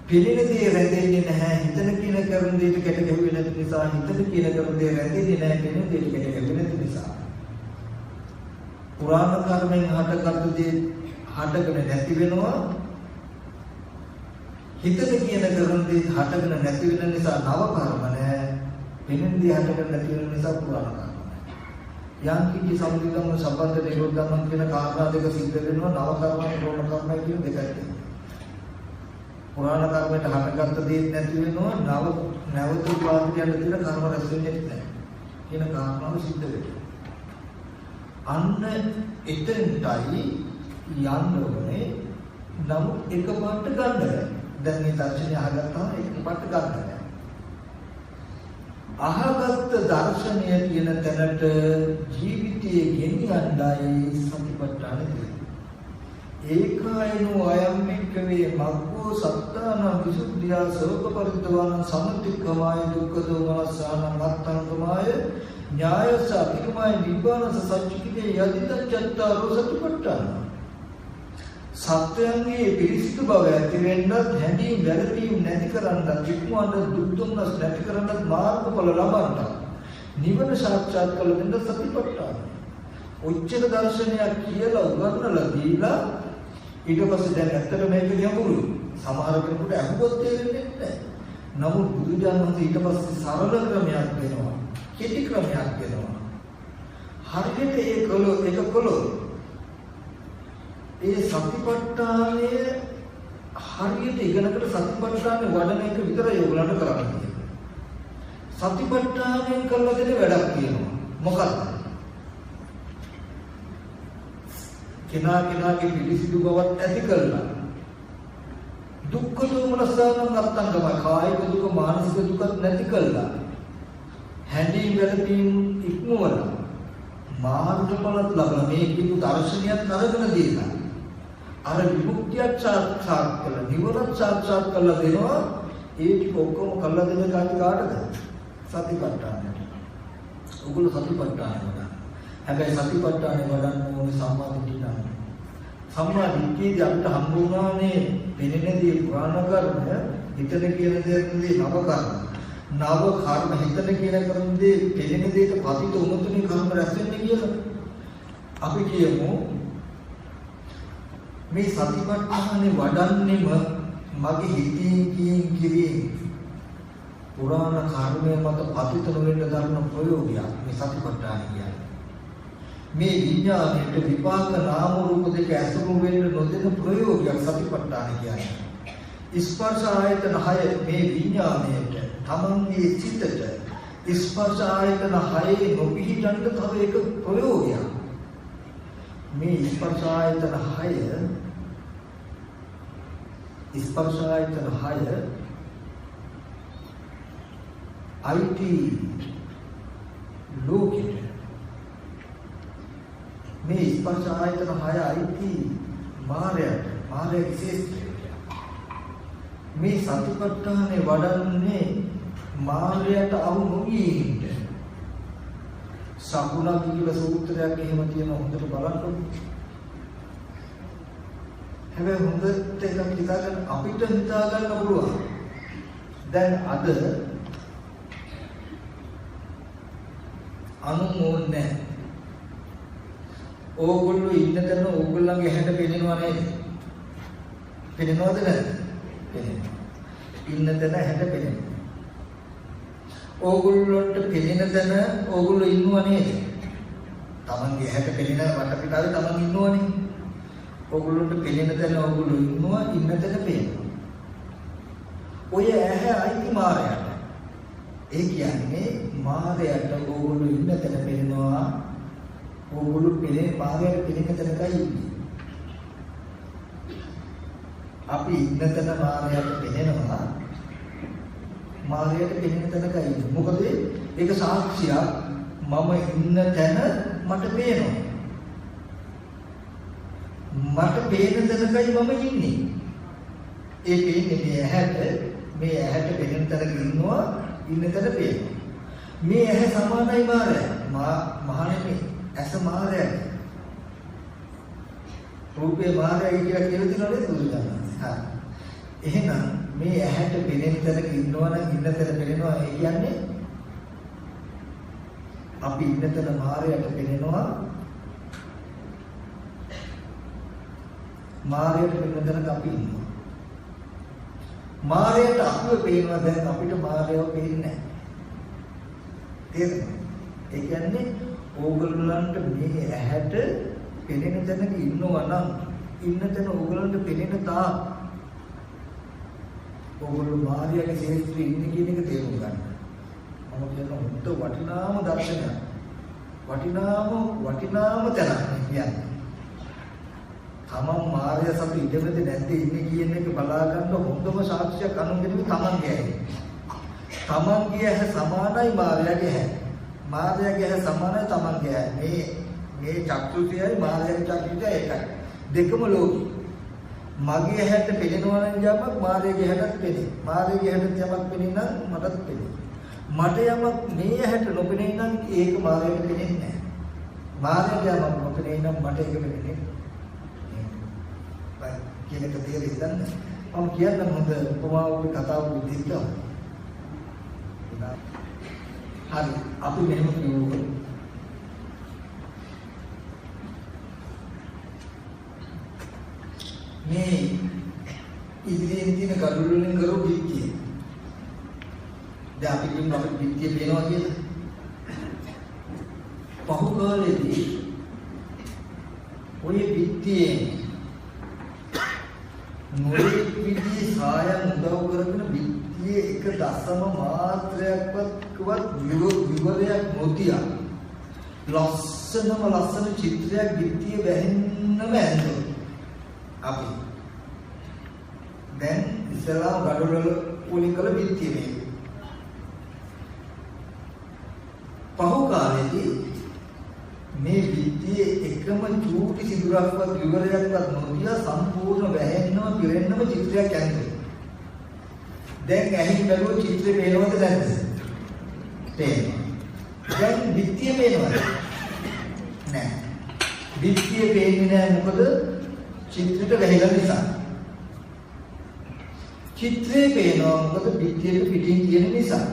කෙනෙක් දේ රැඳෙන්නේ නැහැ හිතන කියන කරන්නේ දෙයට ගැටගැහෙන්නේ නැති නිසා හිතන කියන කරන්නේ රැඳෙන්නේ නැහැ කෙනෙක් දෙයට ගැටගැහෙන්නේ නැති නිසා පුරාණ කර්මෙන් හටගත්තු දේ හටගෙන නැති වෙනවා හිතන කියන කරන්නේ හටගෙන නැති වෙන නිසා නව කර්ම නැහැ වෙනින්දී හටගෙන නැති වෙන නිසා පුරාණ කර්ම නැහැ යම් කිසි සම්පූර්ණ සම්බන්ධ නිරෝධගමන කියන කාරණා දෙක සිද්ධ වෙනවා නව කර්ම නිරෝධ කර්ම කියන දෙකයි පුරාණ කර්මයට හටගත්ත දේ නැති වෙනවා නැවත උපාදිතයන් දෙන කර්ම රැස් වෙන්නේ නැහැ කියන කාරණාව සිද්ධ වෙනවා අන්න එතෙන්ටයි යන්න ඕනේ නමුත් එකපාරට ගන්න බෑ දැන් මේ දර්ශනය අහගත්තාම එකපාරට ගන්න බෑ අහගත්ත දර්ශනය කියන තැනට ජීවිතයේ ගෙනියන්නයි සතිපට්ඨාන දෙන්නේ ඒකායනෝ අයම්මික්කවේ මග්ගෝ සත්තාන විසුද්ධිය සෝක පරිද්දවාන සම්තික්කමාය දුක්ඛ දෝමනසාන මත්තංගමාය ඥායස අභිගමය නිබ්බානස සච්චිකිතේ යදිදං චත්තාරෝ සතිපට්ඨාන සත්‍යයන්ගේ පිරිසිදු බව ඇති වෙන්නත් හැඬීම් වැළපීම් නැති කරන්නත් ඉක්මවන්න දුක් දුම්නස් නැති කරන්නත් මාර්ගඵල ලබන්නත් නිවන සාක්ෂාත් කළ දෙන්න සතිපට්ඨාන උච්චක දර්ශනයක් කියලා උගන්වලා දීලා ඊට පස්සේ දැන් ඇත්තට මේක ගැඹුරුයි සමහර කෙනෙකුට අහුවත් තේරෙන්නේ නැහැ නමුත් බුදුජානක වහන්සේ ඊට පස්සේ සරල ක්‍රමයක් දෙනවා කෙටි ක්‍රමයක් දෙනවා හරියට ඒක කළොත් ඒ සතිපට්ඨානය හරියට ඉගෙනකට සතිපට්ඨානය වඩන එක විතරයි ඔයගලන්ට කරන්න තියෙන්නේ. සතිපට්ඨානයෙන් කරලා දෙන වැඩක් තියෙනවා. මොකක්ද? කෙනාගේ පිළිසිදු බවත් ඇති කරලා දුක්ඛ දෝමනසාන අර්ථංගම කායික දුක මානසික දුක නැති කරලා හැඬීම් වැළපීම් ඉක්මවලා මාර්ගඵලත් ලබන මේ කිව්ව දර්ශනියත් අරගෙන දීලා අර විමුක්තියක් සාක්ෂාත් කළා නිවනත් සාක්ෂාත් කළා දෙනවා ඒ ටික ඔක්කොම කළා දෙන කාටද සතිපට්ඨානයට ඔගොල්ලෝ සතිපට්ඨානය වඩන්න හැබැයි සතිපට්ඨානය වඩන්න ඕනේ සම්මාදිට්ඨිය නම් සම්මාදිට්ඨියදී අපිට හම්බ වුණානේ වෙනෙනදී පුරාණ කර්ම හිතන කියන දේදී නව කර්ම නව කර්ම හිතන කියන කර්මදී දෙලෙන දෙයට පතිත උමතුනේ කර්ම රැස් වෙන්නේ කියලා අපි කියමු මේ සතිපට්ඨානේ වඩන්නෙම මගේ හිතින් කිරින් පුරාණ කර්මය මත පතිත නොවෙන්න දරන ප්‍රයෝගයක් මේ සතිපට්ඨාන කියන්නේ මේ විඥාණයට විපාක නාම රූප දෙක ඇසුරු වෙන්න නොදෙන ප්‍රයෝගයක් සතිපට්ඨාන කියන්නේ ස්පර්ශ ආයතන 6 මේ විඥාණයට තමන්ගේ සිතට ස්පර්ශ ආයතන 6 නොපිහිටන්න තව එක ප්‍රයෝගයක් මේ ස්පර්ශ ආයතන 6 IT ලෝකෙට මේ ස්පර්ශ ආයතන 6 IT මායාවේ විශේෂත්වය මේ සතිපට්ඨානේ වඩන්නේ මායයට අවු නොවී ඉන්න සකුණා කියලා සූත්‍රයක් එහෙම තියෙන හොඳට බලන්න හැබැයි හොඳට ඒක හිතාගන්න අපිට හිතාගන්න පුළුවන් දැන් අද අනුමෝන්නේ ඕගොල්ලෝ ඉන්න තැන ඕගොල්ලන්ගේ හැට පෙනෙනව නේද? පෙනෙනවද නැද්ද? පෙනෙනවා. ඉන්න තැන හැට පෙනෙනවා. ඕගොල්ලොන්ට පෙනෙන තැන ඕගොල්ලෝ ඉන්නව නේද? තමන්ගේ හැට පෙනෙන වටපිටාවේ තමන් ඉන්නවනේ. ඕගොල්ලොන්ට පෙනෙන තැන ඕගොල්ලෝ ඉන්නවා ඉන්න තැන පේනවා. ඔය ඇහැ අයිති මායයට. ඒ කියන්නේ මායයට ඕගොල්ලෝ ඉන්න තැන පේනවා. ඕගොල්ලෝ පෙනේ මායයට පෙනෙන තැනකයි ඉන්නේ. අපි ඉන්න තැන මායයට පෙනෙනවා. මායයට පෙනෙන තැනකයි ඉන්නේ. මොකද ඒක සාක්ෂියක් මම ඉන්න තැන මට පේනවා. මට පේන තැනකයි මම ඉන්නේ. ඒ පේන්නේ ඇහැට මේ ඇහැට පෙනෙන තැනක ඉන්නවා ඉන්න තැන පේනවා. මේ ඇහැ සමානයි මායя. මහණෙනි ඇස මායයි. රූපේ මායයි කියලා තියෙනවා නේද බුදුදහමේ. හරි. එහෙනම් මේ ඇහැට පෙනෙන තැනක ඉන්නවා නම් ඉන්න තැන පෙනෙනවා. ඒ කියන්නේ අපි ඉන්න තැන මායයට පෙනෙනවා. මායයට පෙනෙන තැනක අපි ඉන්නවා. මායයට අපිව පේනවා. දැන් අපිට මායව පේන්නේ නැහැ. තේරෙනවද? ඒ කියන්නේ ඕගොල්ලන්ට මේ ඇහැට පෙනෙන තැනක ඉන්නවා නම් ඉන්න තැන ඕගොල්ලන්ට පෙනෙන තා ඕගොල්ලෝ මායාවේ ශේත්‍රයේ ඉන්නේ කියන එක තේරුම් ගන්න. මම කියන හොඳ වටිනාම දර්ශනයක්. වටිනාම තැනක් කියන්නේ. තමන් මායාව සතු ඉඳෙමෙද නැද්ද ඉන්නේ කියන එක බලා ගන්න හොඳම සාක්ෂියක් අනුගෙනම තමන්ගේ ඇහැ. තමන්ගේ ඇහැ සමානයි මායාවේ ඇහැ. මායාවේ ඇහැ සමානයි තමන්ගේ ඇහැ. මේ චක්ෂුතියයි මායාවේ චක්ෂුතියයි එකයි. දෙකම ලෝකේ. මගේ ඇහැට පෙනෙනවා නම් යමක් මායාවේ ඇහැටත් පෙනේ. මායාවේ ඇහැට යමක් පෙනේ නම් මටත් පෙනේ. මට යමක් මේ ඇහැට නොපෙනේ නම් ඒක මායාවට පෙනෙන්නේ නැහැ. මායාවේ යමක් නොපෙනේ නම් මට ඒක පෙනෙන්නේ නැහැ. කියන එක තේරෙයිද? මම කියන්න හොඳ උපමාවක කතාවක විදිහට. හරි අපි මෙහෙම කියමු. මේ ඉදිරියෙන් තියෙන ගඩොල් වලින් කරපු පිටිය. දැන් අපි කියමු අපේ පිටිය පේනවා කියලා. පහු කාලෙදී ඔය පිටියේ නොයෙක් විදිහේ සායන් උදව් කරගෙන පිටියේ එක දශම මාත්‍රයක්වත් විවරයක් නොතියා ලස්සන චිත්‍රයක් පිටියේ වැහෙන්නම ඇඳලා අපි දැන් ඉස්සලා ගඩොල් වලින් කළ පිටිය මේ පහු කාලෙදී මේ පිටියේ එකම චූටි සිදුරක්වත් විවරයක්වත් නොතියා සම්පූර්ණ වැහෙන්නම පිරෙන්නම චිත්‍රයක් ඇඳලා දැන් ඇහින් බැලුව චිත්‍රය පේනවද නැද්ද? පේනවා. දැන් පිටිය පේනවද? නැහැ. පිටිය පේන්නේ නැහැ මොකද? චිත්‍රයට වැහිලා නිසා. චිත්‍රේ පේනවා මොකද පිටියට පිටින් තියෙන නිසා.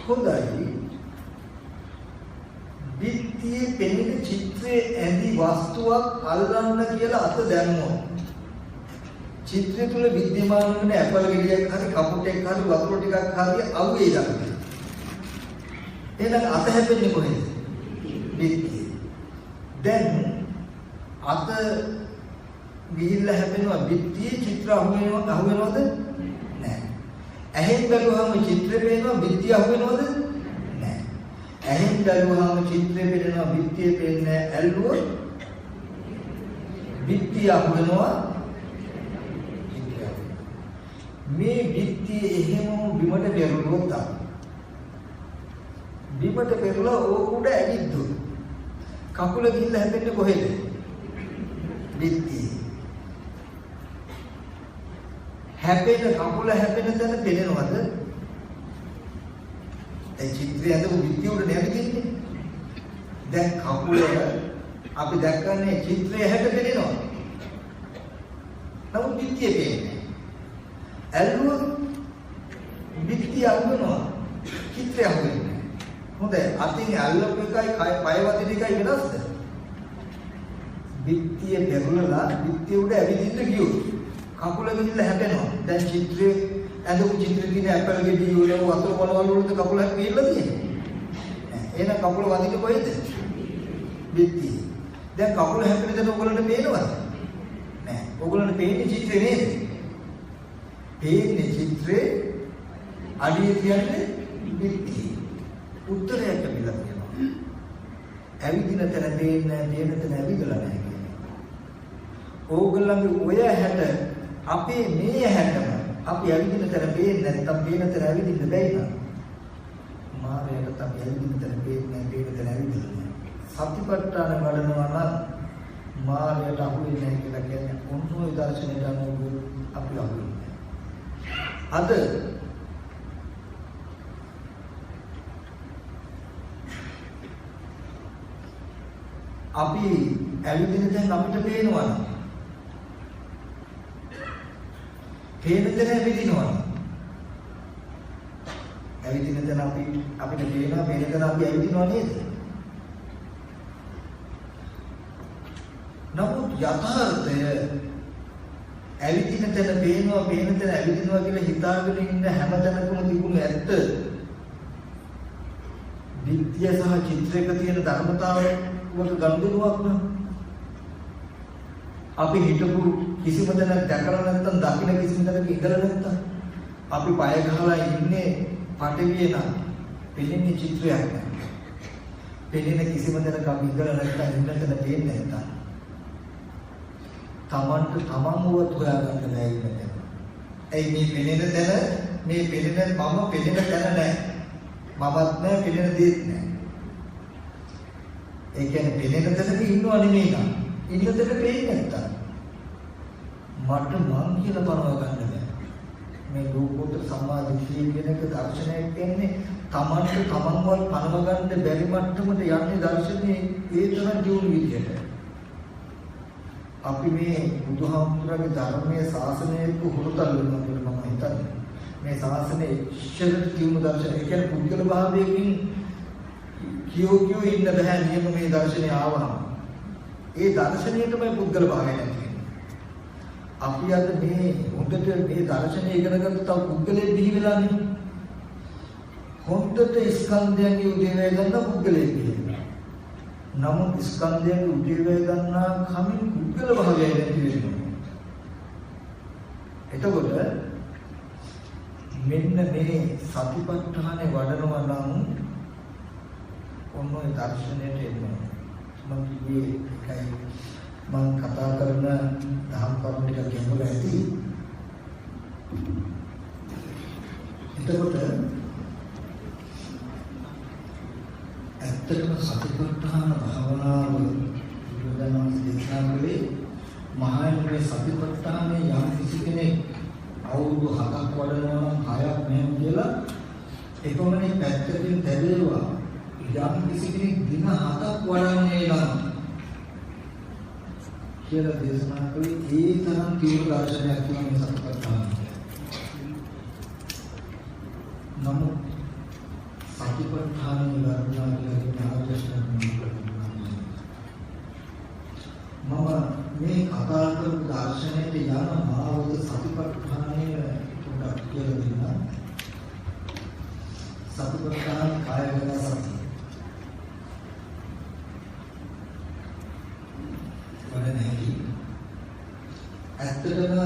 හොඳයි. පිටියේ පෙනෙන චිත්‍රයේ ඇඳි වස්තුවක් අල්ලන්න කියලා අත දැම්මොත් චිත්‍රය තුල විද්‍යමාන වෙන ඇපල් ගෙඩියක් හරි කපුටෙක් හරි වතුර ටිකක් හරි අවුවේ ළඟ. එහෙනම් අත හැපෙන්නේ කොහෙද? පිටියේ. දැන් අත ගිහිල්ලා හැපෙනවා පිටියේ චිත්‍ර අහුවෙනවද නැහැ. ඇහෙන් බැලුවම චිත්‍රය පේනවා පිටිය අහුවෙනවද නැහැ. ඇහෙන් බැලුවම චිත්‍රය පේනවා පිටිය පේන්නේ නැහැ. ඇල්ලුවොත් පිටිය අහුවෙනවා. මේ පිටියේ එහෙම බිමට පෙරළුවොත් බිමට පෙරලා ඕක උඩ ඇවිද්දොත් කකුල ගිහිල්ලා හැපෙන්නේ කොහෙද? පිටියේ. හැපෙන කකුල හැපෙන තැන පේනවද? ඒ චිත්‍රය ඇඳපු පිටිය උඩ නැගිටින්නේ. දැන් කකුල අපි දැක්කන්නේ චිත්‍රය හැට පේනවා. නමුත් පිටියේ පේන්නේ. ඇල්ලුවොත් පිටිය අහුවෙනවා. චිත්‍රය අහුවෙන්නේ. හොඳයි අතින් ඇල්ලපු එකයි පය වදින එකයි වෙනස්ද? පිටිය පෙරලලා පිටිය උඩ ඇවිදින්න ගියොත් කකුල ගිහිල්ලා හැපෙනවා. දැන් චිත්‍රයේ ඇඳපු චිත්‍රයේ තියෙන ඇපල් ගෙඩිය වල වතුර පොළවල් වලට කකුල හැපෙilla තියෙන්නේ. එහෙනම් කකුල වදින්නේ කොහෙද? පිටිය. දැන් කකුල හැපෙන දේ ඔයගොල්ලන්ට පේනවද? නෑ. ඔයගොල්ලන්ට පේන්නේ චිත්‍රේ නේද? පේන්නේ චිත්‍රේ අඩිය කියන්නේ පිටිය. උත්තරයක් ලැබිලා තියෙනවා. ඇවිදින තැන දෙන්නේ නැහැ, දෙන තැන ඇවිදලා නැහැ කියන්නේ. ඕගොල්ලන්ගේ ඔය හැට අපේ මේ හැටම අපි ඇවිදින තැන දෙන්නේ නැත්නම් දෙන තැන ඇවිදින්න බැයි නම් මායයට තමයි ඇවිදින තැන දෙන්නේ නැහැ, දෙන තැන ඇවිදින්න. සතිපට්ඨාන වඩනවා නම් මායයට අහු වෙන්නේ නැහැ කියලා කියන්නේ ඔන්න ඔය දර්ශනයට අනුව අපි අහු වෙන්නේ. අද අපි ඇවිදින දැන් අපිට පේනවා. පේන දේ ඇවිදිනවා. ඇවිදින දැන් අපිට පේනවා පේන දැන් අපි ඇවිදිනවා නේද? නමුත් යථාර්ථය ඇවිදින තැන පේනවා පේන තැන ඇවිදිනවා කියලා හිතාගෙන ඉන්න හැමතැනකම තිබුණු ඇත්ත විද්‍ය සහ චිත්‍රයක තියෙන ධර්මතාවයක ගනුදෙනුවක් න ะ. අපි හිතපු කිසිම තැනක් දැකලා නැත්නම් දකින්න කිසිම තැනක ඉඳලා නැත්නම් අපි පය ගහලා ඉන්නේ පටවියේ නම් පෙනෙන්නේ චිත්‍රයක් නෑ. පෙනෙන කිසිම තැනක අපි ඉඳලා නැත්නම් ඉන්න තැන පේන්නේ නැත්නම් තමන්ට තමන්ව හොයාගන්න බැහැ ඉන්නේ. ඒ මේ පෙනෙන තැන මේ පෙනෙන මම පෙනෙන තැන නෑ. මමත් නෑ පෙනෙන දෙයක් නෑ. ඒ කියන්නේ පෙනෙන තැනක ඉන්නව නෙමෙයි නම් ඉන්න තැන පේන්නේ නැත්තම් මට මං කියලා පනව ගන්න බෑ. මේ ලෝකෝත්තර සම්මාදිට්ඨිය කියන එක දර්ශනයක් කියන්නේ තමන්ට තමන්වත් පනව ගන්න බැරි මට්ටමට යන්නේ දර්ශනේ ඒ තරම් දියුණු විදියට. අපි මේ බුදුහාමුදුරගේ ධර්මයේ ශාසනයක හුරුතල් වෙනවා කියලා මම හිතන්නේ. මේ ශාසනයේ ඉච්ඡිත දියුණු දර්ශනය. ඒ කියන්නේ පුද්ගල භාවයකින් කියෝ ඉන්න බෑ නියම මේ දර්ශනය ආවම. ඒ දර්ශනයටමයි පුද්ගල භාවය නැති. අපි අද මේ හොඳට මේ දර්ශනය ඉගෙන ගන්න තව පුද්ගලෙ බිහි වෙලානේ. හොඳට ස්කන්ධයන්ගේ උදේවැය ගන්න පුද්ගලෙ බිහි වෙනවා. නමුත් ස්කන්ධයන්ගේ උදේවැය ගන්නා කමින් පුද්ගල භාවය නැති වෙනවා. එතකොට මෙන්න මේ සතිපට්ඨානේ වඩනවා නම් ඔන්න ඔය දර්ශනයට එනවා. මම කිව්වේ ඒකයි මම කතා කරන දහම් කරුණු ටික ගැඹුරු ඇති. එතකොට ඇත්තටම සතිපට්ඨාන භාවනාව යොදනවා දේශනාවලේ මහායානයේ සතිපට්ඨානේ යම් කිසි කෙනෙක් අවුරුදු 7ක් වඩනවා නම් 6ක් මෙහෙම කියලා එකමනේ පැත්තකින් දැදේවා යම් කිසි කෙනෙක් දින 7ක් වඩන්නේ නම් කියලා දේශනා කළේ ඒ තරම් තීව්‍ර දර්ශනයක් තියෙන මේ සතිපට්ඨාන. නමුත් සතිපට්ඨානෙ වර්ණනා කියලා ආදර්ශයක් මම මේ කතා කරපු දර්ශනයේ යන මාවත සතිපට්ඨානය පොඩ්ඩක් කියලා දෙන්නම්. සතිපට්ඨාන කායගත සති ඇත්තටම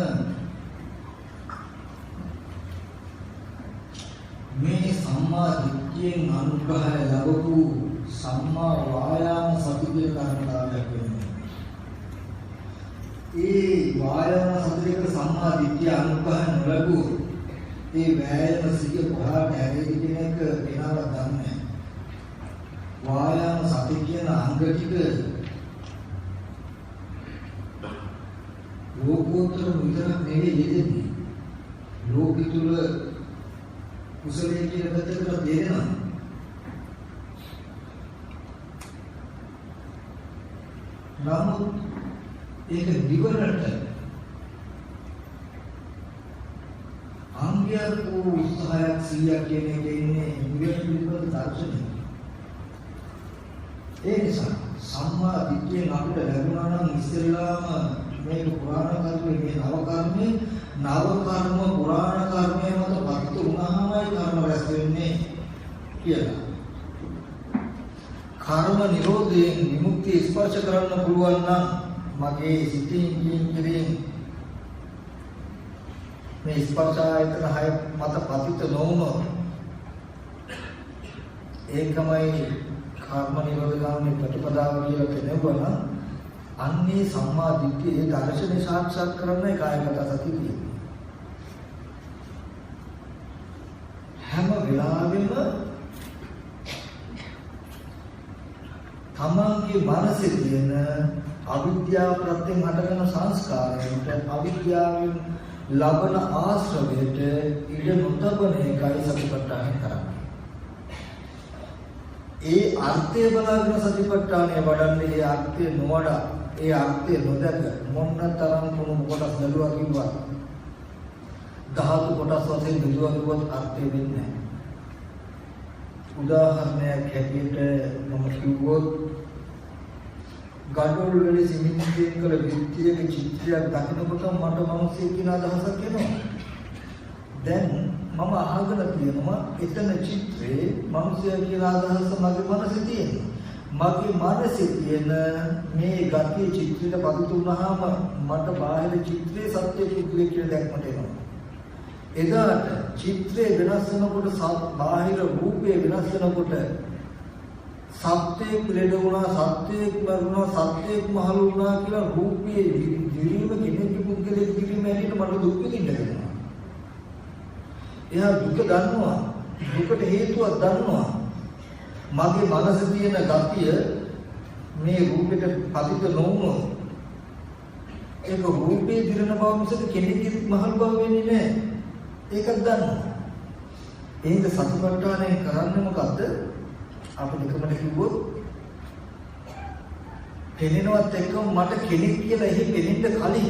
මේ සම්මා දිට්ඨියෙන් අනුග්‍රහය ලැබපු සම්මා වායාම සතිය කාරණාවක් වෙනවා. ඒ වායාම සතියක සම්මා දිට්ඨිය අනුග්‍රහය නොලැබු ඒ වෑයම සිය කොහාට ඇවිත් කියන එක වෙනවද දන්නේ. වායාම සතිය කියන අංග ටික ලෝකෝත්තර විතරක් නෙවෙයි යෙදෙන්නේ. ලෝකෙ තුල කුසලයේ කියන පැත්තකට දෙනවා. නමුත් ඒක දිවරට අංගයක් වූ උත්සාහයක් 100ක් කියන එකේ ඉන්නේ නිවැරදි පිළිබඳ දර්ශනය. ඒ නිසා සම්මා දිට්ඨියෙන් අපිට ලැබුණා නම් ඉස්සෙල්ලාම මේ පුරාණ කර්මයේ මේ නව කර්ම පුරාණ කර්මයේ මත පත් වුණාමයි කර්ම රැස් වෙන්නේ කියලා. කර්ම නිරෝධයෙන් විමුක්තිය ස්පර්ශ කරන්න පුළුවන් නම් මගේ සිතින් කිරින් මේ ස්පර්ශ ආයතන හය මත පතිත නොවුනොත් ඒකමයි කර්ම නිරෝධ ගාමී ප්‍රතිපදාව කියලා කියනවා. අන්නේ සම්මා දිට්ඨියේ දර්ශනේ සාක්ෂාත් කරන්නයි කායගත සතිය කියන්නේ. හැම වෙලාවෙම තමන්ගේ මනසේ තියෙන අවිද්‍යාව ප්‍රත්‍යයෙන් හටගන්න සංස්කාරයන්ට අවිද්‍යාවෙන් ලබන ආශ්‍රවයට ඉඩ නොතබන එකයි සතිපට්ඨානය කරන්නේ. ඒ අර්ථය බලාගෙන සතිපට්ඨානය වඩන්නේ ඒ අර්ථය නොවඩා ඒ අර්ථය නොදැක මොනතරම් කොහොම කොටස් බැලුවා කිව්වත් ධාතු කොටස් වශයෙන් බෙදුවා කිව්වත් අර්ථය වෙන්නේ නැහැ. උදාහරණයක් හැටියට මම කිව්වොත් ගඩොල් වල සිමෙන්තියෙන් කළ විත්තියක චිත්‍රයක් දකිනකොට මට මිනිස්සෙක් කියන අදහසක් එනවා. දැන් මම අහගෙන තියෙනවා එතන චිත්‍රේ මිනිසයා කියන අදහස මගේ මනසේ තියෙනවා. මගේ මනසේ තියෙන මේ ගතිය චිත්‍රයට පදිතු වුණාම මට බාහිර චිත්‍රයේ සත්‍ය පුද්ගලයෙක් කියලා දැක්මට එනවා. එදාට චිත්‍රය වෙනස් වෙනකොට බාහිර රූපය වෙනස් වෙනකොට සත්‍යයක් ලෙඩ වුණා සත්‍යයක් මරුණා සත්‍යයක් මහලු වුණා කියලා රූපයේ දිරීම කෙනෙකුගේ පුද්ගලයෙක් දිරීම ඇතිවෙන මට දුක් විඳින්න වෙනවා. එයා දුක දන්නවා දුකට හේතුවක් දන්නවා. මගේ මනසේ තියෙන ගතිය මේ රූපෙට පදිත නොවුනොත් ඒක රූපේ දිරන බව මිසක කෙනෙකුගේ මහලු බව වෙන්නේ නැහැ. ඒකක් දන්නවා. එහෙනම් සතිපට්ඨානය කරන්නේ මොකද්ද? අපි නිකමට කිව්වොත් පෙනෙනවත් එක්කම මට කෙනෙක් කියලා එහි පෙනෙන්න කලින්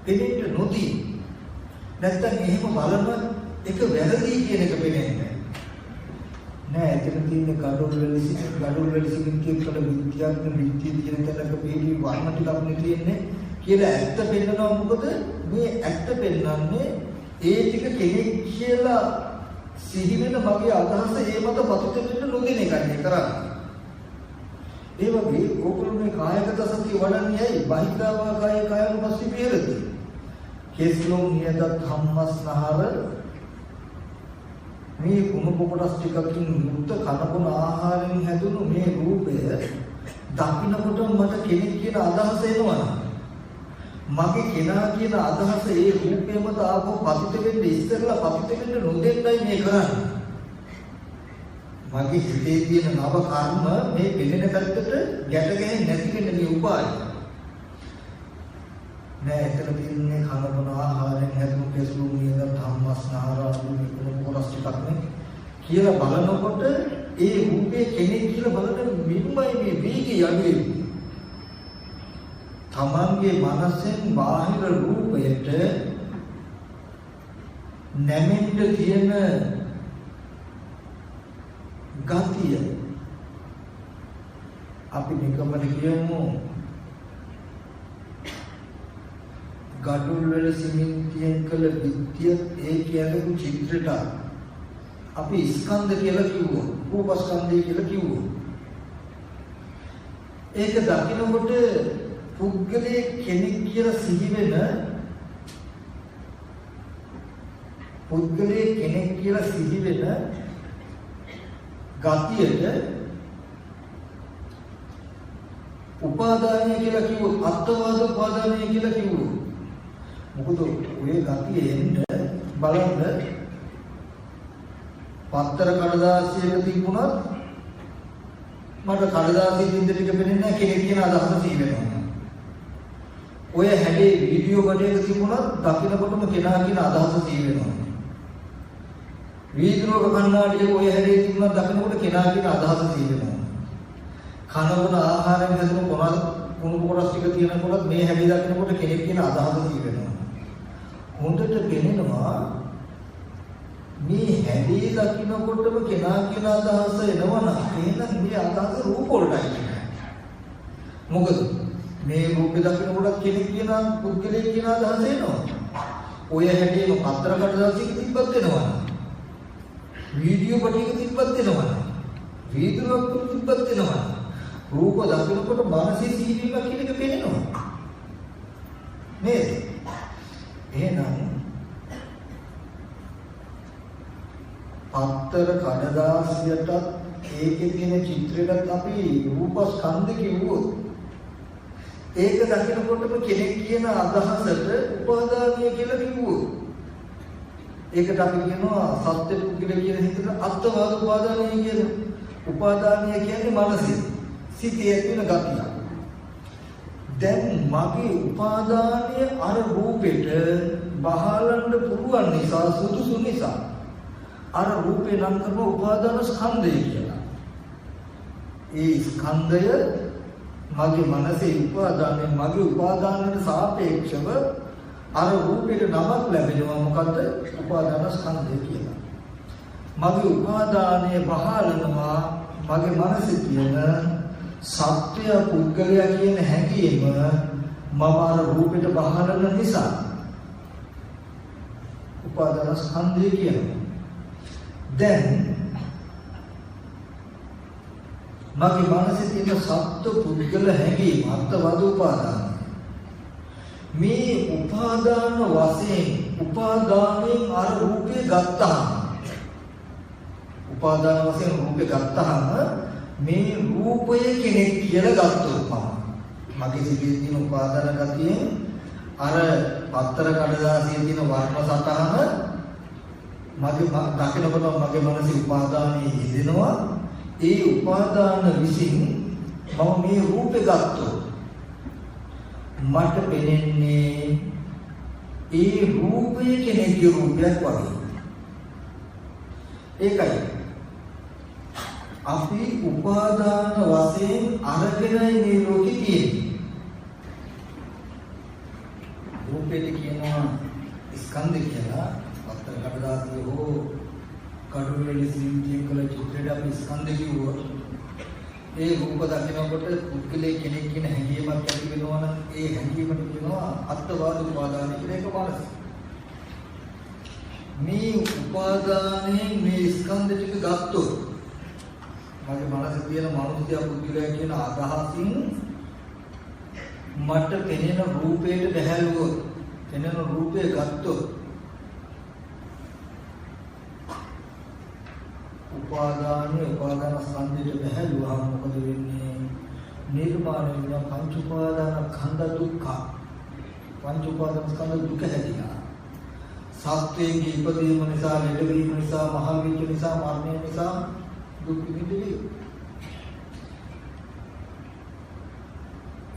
පෙනෙන්න නොදී නැත්තම් එහෙම බලන එක වැරදි කියන එක පෙනෙන්නේ නෑ. එතන තියෙන ගඩොල් වලසිකින් කියන විද්‍යාත්මක විද්‍යාව කියන තැනක පිළි වර්ණ ටිකක් නෙතියෙන්නේ කියලා ඇත්ත පෙන්නනවා. මොකද මේ ඇත්ත පෙන්නන්නේ ඒ ටික කෙනෙක් කියලා සිහි වෙන මගේ අදහස ඒ මත පතිත වෙන්න නොදෙන එකයි කරන්නේ. ඒ වගේ ඕගොල්ලෝ මේ කායගත සතිය වඩන්නේ ඇයි? බහිද්ධාවා කාය කායනුපස්සී විහෙරති. කෙස්ලොම් නියත ධම්මස්නහර මේ කුණු කොටස් ටිකකින් මුක්ත කනබුන ආහාරයෙන් හැදුණු මේ රූපය දකින්නකොට මට කෙනෙක් කියන අදහස එනවා. මගේ කෙනා කියන අදහස ඒ රූපයම තාපෝ පතිත වෙන්න ඉස්සෙල්ලා පතිත වෙන්න නොදෙන්නයි මේ කරන්නේ. මගේ හිතේ තියෙන නව කර්ම මේ පෙළෙන පැත්තට ගැට ගැහෙන්නේ නැති වෙන මේ උපාය. නෑ එතන තියෙන්නේ කනබන ආහාරයෙන් හැදුණු කෙසු නියද ධම්මස්නහරාදු මේ කොටස් ටිකක් නේ කියලා බලනකොට ඒ රූපේ කෙනෙක් කියලා බලන මින්මයි මේ වීගය යන්නේ. තමන්ගේ මනසෙන් බාහිර රූපයට නැමෙන්න තියෙන ගතිය අපි නිකම්මද කියමු ගඩොල් වල සිමෙන්තියෙන් කළ විද්‍යාව ඒ කියනකු චිත්‍රයට අපි ස්කන්ධ කියලා කිව්වොත් රූපස්කන්ධය කියලා කිව්වොත් ඒක දකින්නකොට පුද්ගලයේ කෙනෙක් කියලා සිහි වෙන පුද්ගලයේ කෙනෙක් කියලා සිහි වෙන ගතියට උපාදානය කියලා කිව්වොත් අත්වාද උපාදානය කියලා කිව්වොත් මොකද ඔය ගතිය එන්න බලන්න පත්තර කඩදාසියක තිබුණත් මට කඩදාසියේ බින්ද ටික පෙනෙන්නේ නැහැ කෙනෙක් කියන අදහස තියෙනවා. ඔය හැඩේ වීඩියෝ කඩේක තිබුණත් දකින්නකොටම කෙනා කියන අදහස තියෙනවා. වීදුරුවක කන්නාඩියේ ඔය හැඩේ තිබුණත් දකින්නකොට කෙනා කියන අදහස තියෙනවා. කනබුන ආහාරයෙන් හැදුණු කුණු කොටස් ටික තියෙනකොට මේ හැඩේ දකින්නකොට කෙනෙක් කියන අදහස තියෙනවා. හොඳට පෙනෙනවා මේ හැඩේ දකින්නකොටම කෙනා කියන අදහස එනවනම් එහෙනම් මේ අදහස රූප වලටයි කියන්නේ. මොකද මේ රූපේ දකින්නකොට කෙනෙක් කියන පුද්ගලයෙක් කියන අදහස එනවා. ඔය හැඩේම පත්‍ර කඩදාසියක තිබ්බත් එනවා. වීඩියෝ කොටයක තිබ්බත් එනවා. වීදුරුවක් තිබ්බත් එනවා. රූප දකින්නකොට මානසික සීවීමක් කියන එක පේනවා. නේද? එහෙනම් පත්තර කඩදාසියටත් ඒකේ තියෙන චිත්‍රයටත් අපි රූපස්කන්ධ කිව්වොත් ඒක දකිනකොටම කෙනෙක් කියන අදහසට උපාදානිය කියලා කිව්වොත් ඒකට අපි කියනවා සත්‍ය පුද්ගල කියන හිතට අත්වාද උපාදානිය කියන උපාදානිය කියන්නේ මනසේ සිතේ තියෙන ගතිය. දැන් මගේ උපාදානය අර රූපෙට බහලන්න පුළුවන් නිසා සුදුසු නිසා අර රූපේ නම් කරන උපාදාන ස්කන්ධය කියලා. ඒ ස්කන්ධය මගේ මනසේ උපාදානය මගේ උපාදානයට සාපේක්ෂව අර රූපෙට නමක් ලැබෙනවා මොකද්ද? උපාදාන ස්කන්ධය කියලා. මගේ උපාදානය බහලනවා මගේ මනසේ තියෙන සත්‍ය පුද්ගලයා කියන හැඟීම මම අර රූපෙට බහලන නිසා උපාදාන ස්කන්ධය කියනවා. දැන් මගේ මනසේ තියෙන සත්‍ය පුද්ගල හැඟීම අත්වද උපාදාන මේ උපාදාන වශයෙන් උපාදානයෙන් අර රූපේ ගත්තාම උපාදාන වශයෙන් රූපේ ගත්තාම මේ රූපය කෙනෙක් කියලා ගත්තොත් මගේ සිතේ තියෙන උපාදාන ගතියෙන් අර පතර කඩදාසියේ තියෙන වර්ණ සටහන මගේ දකිනකොට මගේ මනසේ උපාදානයේ යෙදෙනවා. ඒ උපාදාන විසින් මම මේ රූපේ ගත්තොත් මට පෙනෙන්නේ ඒ රූපය කෙනෙක්ගේ රූපයක් වගේ. ඒකයි අපි උපාදාන වශයෙන් අරගෙනයි මේ ලෝකෙ තියෙන්නේ. රූපෙට කියනවා ස්කන්ධ කියලා. පතර කඩදාසිය හෝ කඩුවෙලි සිංහියෙන් කළ චිත්‍රයට අපි ස්කන්ධ කිව්වොත් ඒ රූප දකිනකොට පුද්ගලයේ කෙනෙක් කියන හැඟීමක් ඇති වෙනවා නම් ඒ හැඟීමට කියනවා අත්වාද උපාදාන කියලා එක මානසික. මේ උපාදානයේ මේ ස්කන්ධ ටික ගත්තොත් මගේ මනසේ තියෙන මානසික පුද්ගලයා කියන අදහසින් මට පෙනෙන රූපයට බැහැලුවොත් පෙනෙන රූපය ගත්තොත් උපාදාන ස්කන්ධයට බැහැලුවාම මොකද වෙන්නේ? නිර්මාණය වෙන පංච උපාදාන ඛණ්ඩ දුක්ඛ. පංච උපාදාන ස්කන්ධ දුක හැදිලා. සත්‍යයේ ඉපදීම නිසා, ලෙඩවීම නිසා, මහා වීර්ය නිසා, මරණය නිසා දුක් විඳින්නේ.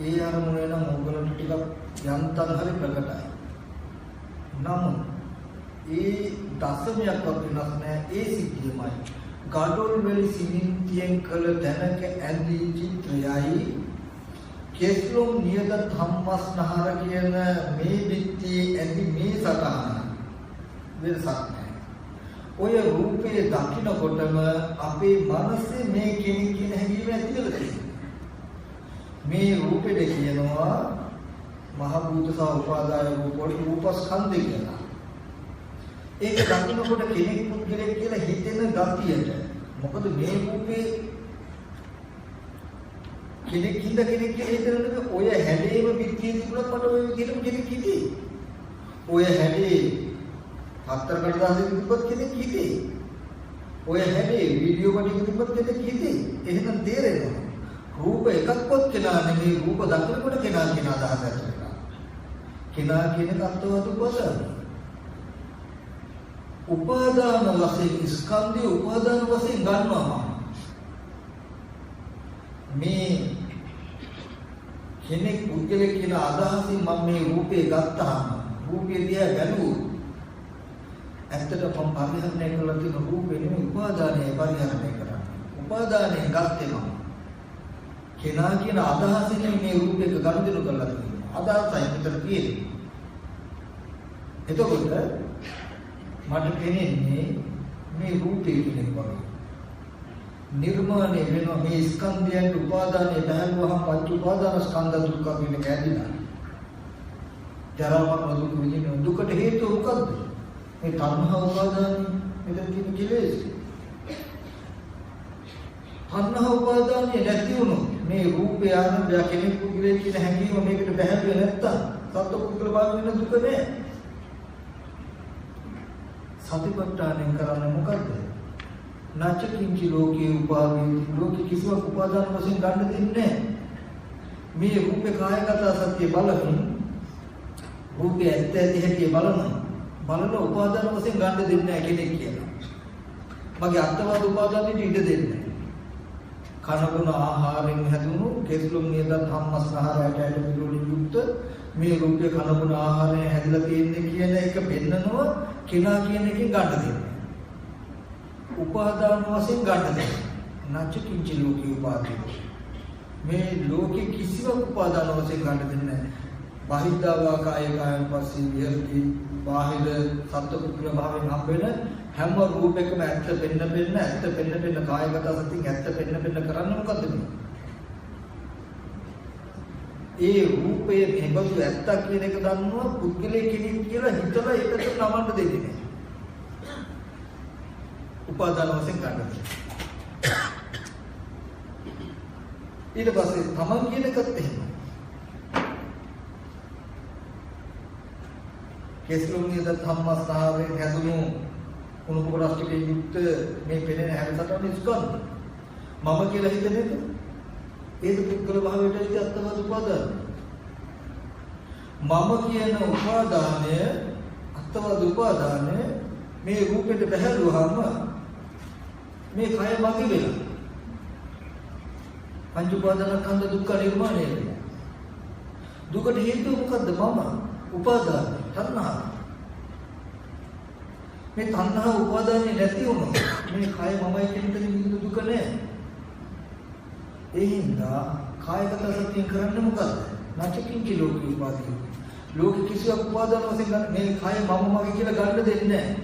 ඒ අරමුණේ නම් ඕගලන්ට ටිකක් යන්තම් හරි ප්‍රකටයි. නමුත් ඒ දශමයක්වත් වෙනස් නැහැ. ඒ සිද්ධියමයි. ගඩොල් වල සිමෙන්තියෙන් කළ දැනක ඇඳී චිත්‍රයයි කෙස්ලොම් නියද ධම්මස්නහර කියන මේ පිටියේ ඇඳි මේ සටහන වෙනසක් නැහැ. ඔය රූපේ දකින්නකොටම අපේ මනසේ මේ කෙනෙක් කියන හැඟීම ඇති වෙලා තියෙනවා. මේ රූපෙද කියනවා මහ භූත සහ උපාදාය රූපස්කන්ධය කියලා. ඒක දකින්නකොට කෙනෙක් පුද්ගලෙක් කියලා හිතෙන ගතියට මොකද මේ රූපේ කෙනෙක් කියලා හිතනකොට ඔය හැඩේම පිටියේ තිබුණත් මට ඔය විදිහටම කෙනෙක් හිතේ. ඔය හැඩේ පතර කඩදාසියක තිබ්බත් කෙනෙක් හිතේ. ඔය හැඩේ වීඩියෝ වලින් තිබ්බත් කෙනෙක් හිතේ. එහෙනම් තේරෙනවා රූප එකක්වත් කෙනා නෙමෙයි රූප දකිනකොට කෙනා කියන අදහස ඇති වෙනවා. කෙනා කියන තත්ත්වවත් උපසන. උපාදාන වශයෙන් ස්කන්ධය උපාදාන වශයෙන් ගන්නවා. මේ කෙනෙක් පුද්ගලෙක් කියන අදහසින් මම මේ රූපේ ගත්තාම රූපේ දිහා බැලුවොත් ඇත්තට මම පරිහරණය කරලා තියෙන රූපේ නෙමෙයි උපාදානය පරිහරණය කරන්නේ. උපාදානය ගත්තේ මම කෙනා කියන අදහසින් මේ රූපයක ගනුදෙනු කරලා තියෙනවා. අදහසයි විතර තියෙන්නේ. එතකොට මට පෙනෙන්නේ මේ රූපේ කෙනෙක් වගේ. නිර්මාණය වෙනවා මේ ස්කන්ධයන් උපාදානයේ බැහැලුවහම පංච උපාදාන ස්කන්ධ දුක්ඛ කියන කැදිනා. ජරා මරණ දුක් විඳින දුකට හේතුව මොකද්ද? මේ තණ්හා උපාදානයි මෙතන තියෙන කෙලෙස්. තණ්හා උපාදානය නැති වුණොත් මේ රූපය ආනන්දය කෙනෙක් පුද්ගලයෙක් කියන හැඟීම මේකට බැහැලුවේ නැත්තම් සත්ව පුද්ගල භාව වෙන දුක නෑ. සතිපට්ඨානෙන් කරන්නේ මොකද්ද? නැචකින්චි ලෝකේ උපාදී ලෝකේ කිසිවක් උපාදාන වශයෙන් ගන්න දෙන්නේ නැහැ. මේ රූපේ කායගත සත්‍ය බලමින් රූපේ ඇත්ත ඇති හැටි බලන උපාදාන වශයෙන් ගන්න දෙන්නේ නැහැ කෙනෙක් කියලා. මගේ අත්වාද උපාදානෙට ඉඩ දෙන්නේ නැහැ. කනගුණ ආහාරයෙන් හැදුණු කෙස්ලොම් නියත ධම්මස්නහරයට ඇලෙමිලුලින් යුක්ත මේ රූපේ කනගුණ ආහාරයෙන් හැදිලා තියෙන්නේ කියන එක පෙන්නනවා කෙනා කියන එකෙන් ගන්න දෙන්නේ. උපාදාන වශයෙන් ගන්න දෙන්නේ. නැච කිංචි ලෝකී උපාදී. මේ ලෝකේ කිසිවක් උපාදාන වශයෙන් ගන්න දෙන්නේ නැහැ. බාහිද්දාවා කාය කායන් පස්සේ විහෙරති බාහිර සත්පුත්‍ර භාවයෙන් හම්බෙන හැම රූපයකම ඇත්ත පෙන්න කායගත සතිය ඇත්ත පෙන්න කරන්නේ මොකද්ද මේ? ඒ රූපයේ මෙබඳු ඇත්ත කියන එක දන්නවා පුද්ගලයෙක් කෙනෙක් කියලා හිතලා ඒකට නමන්න දෙන්නේ නැහැ. උපාදාන වශයෙන් ගන්න. ඊට පස්සේ තමන් කියන එකත් එහෙම. කෙස්ලොම්නියද ධම්මස්ථාවයෙන් හැදුණු කුණු කොටස් ටිකේ යුක්ත මේ පෙනෙන හැමතටම ස්කන්ධ. මම කියලා හිතන එක ඒක පුද්ගල භාවයට ඉති අත්වාද උපාදාන. මම කියන උපාදානය අත්වාද උපාදානය මේ රූපෙට බහැලුවාම මේ කය මගේ වෙලා. පංච උපාදානස්කන්ධ දුක්ඛ නිර්මාණය වෙනවා. දුකට හේතුව මොකද්ද? මම උපාදාන තණ්හා. මේ තණ්හා උපාදානේ නැති වුණොත් මේ කය මමයි කියන තැන දුක නැහැ. ඒ හින්දා කායගත සතිය කරන්නේ මොකද්ද? නැචකින්චි ලෝකී උපාදී. ලෝක කිසිවක් උපාදාන වශයෙන් ගන්න මේ කය මම මගේ කියලා ගන්න දෙන්නේ නැහැ.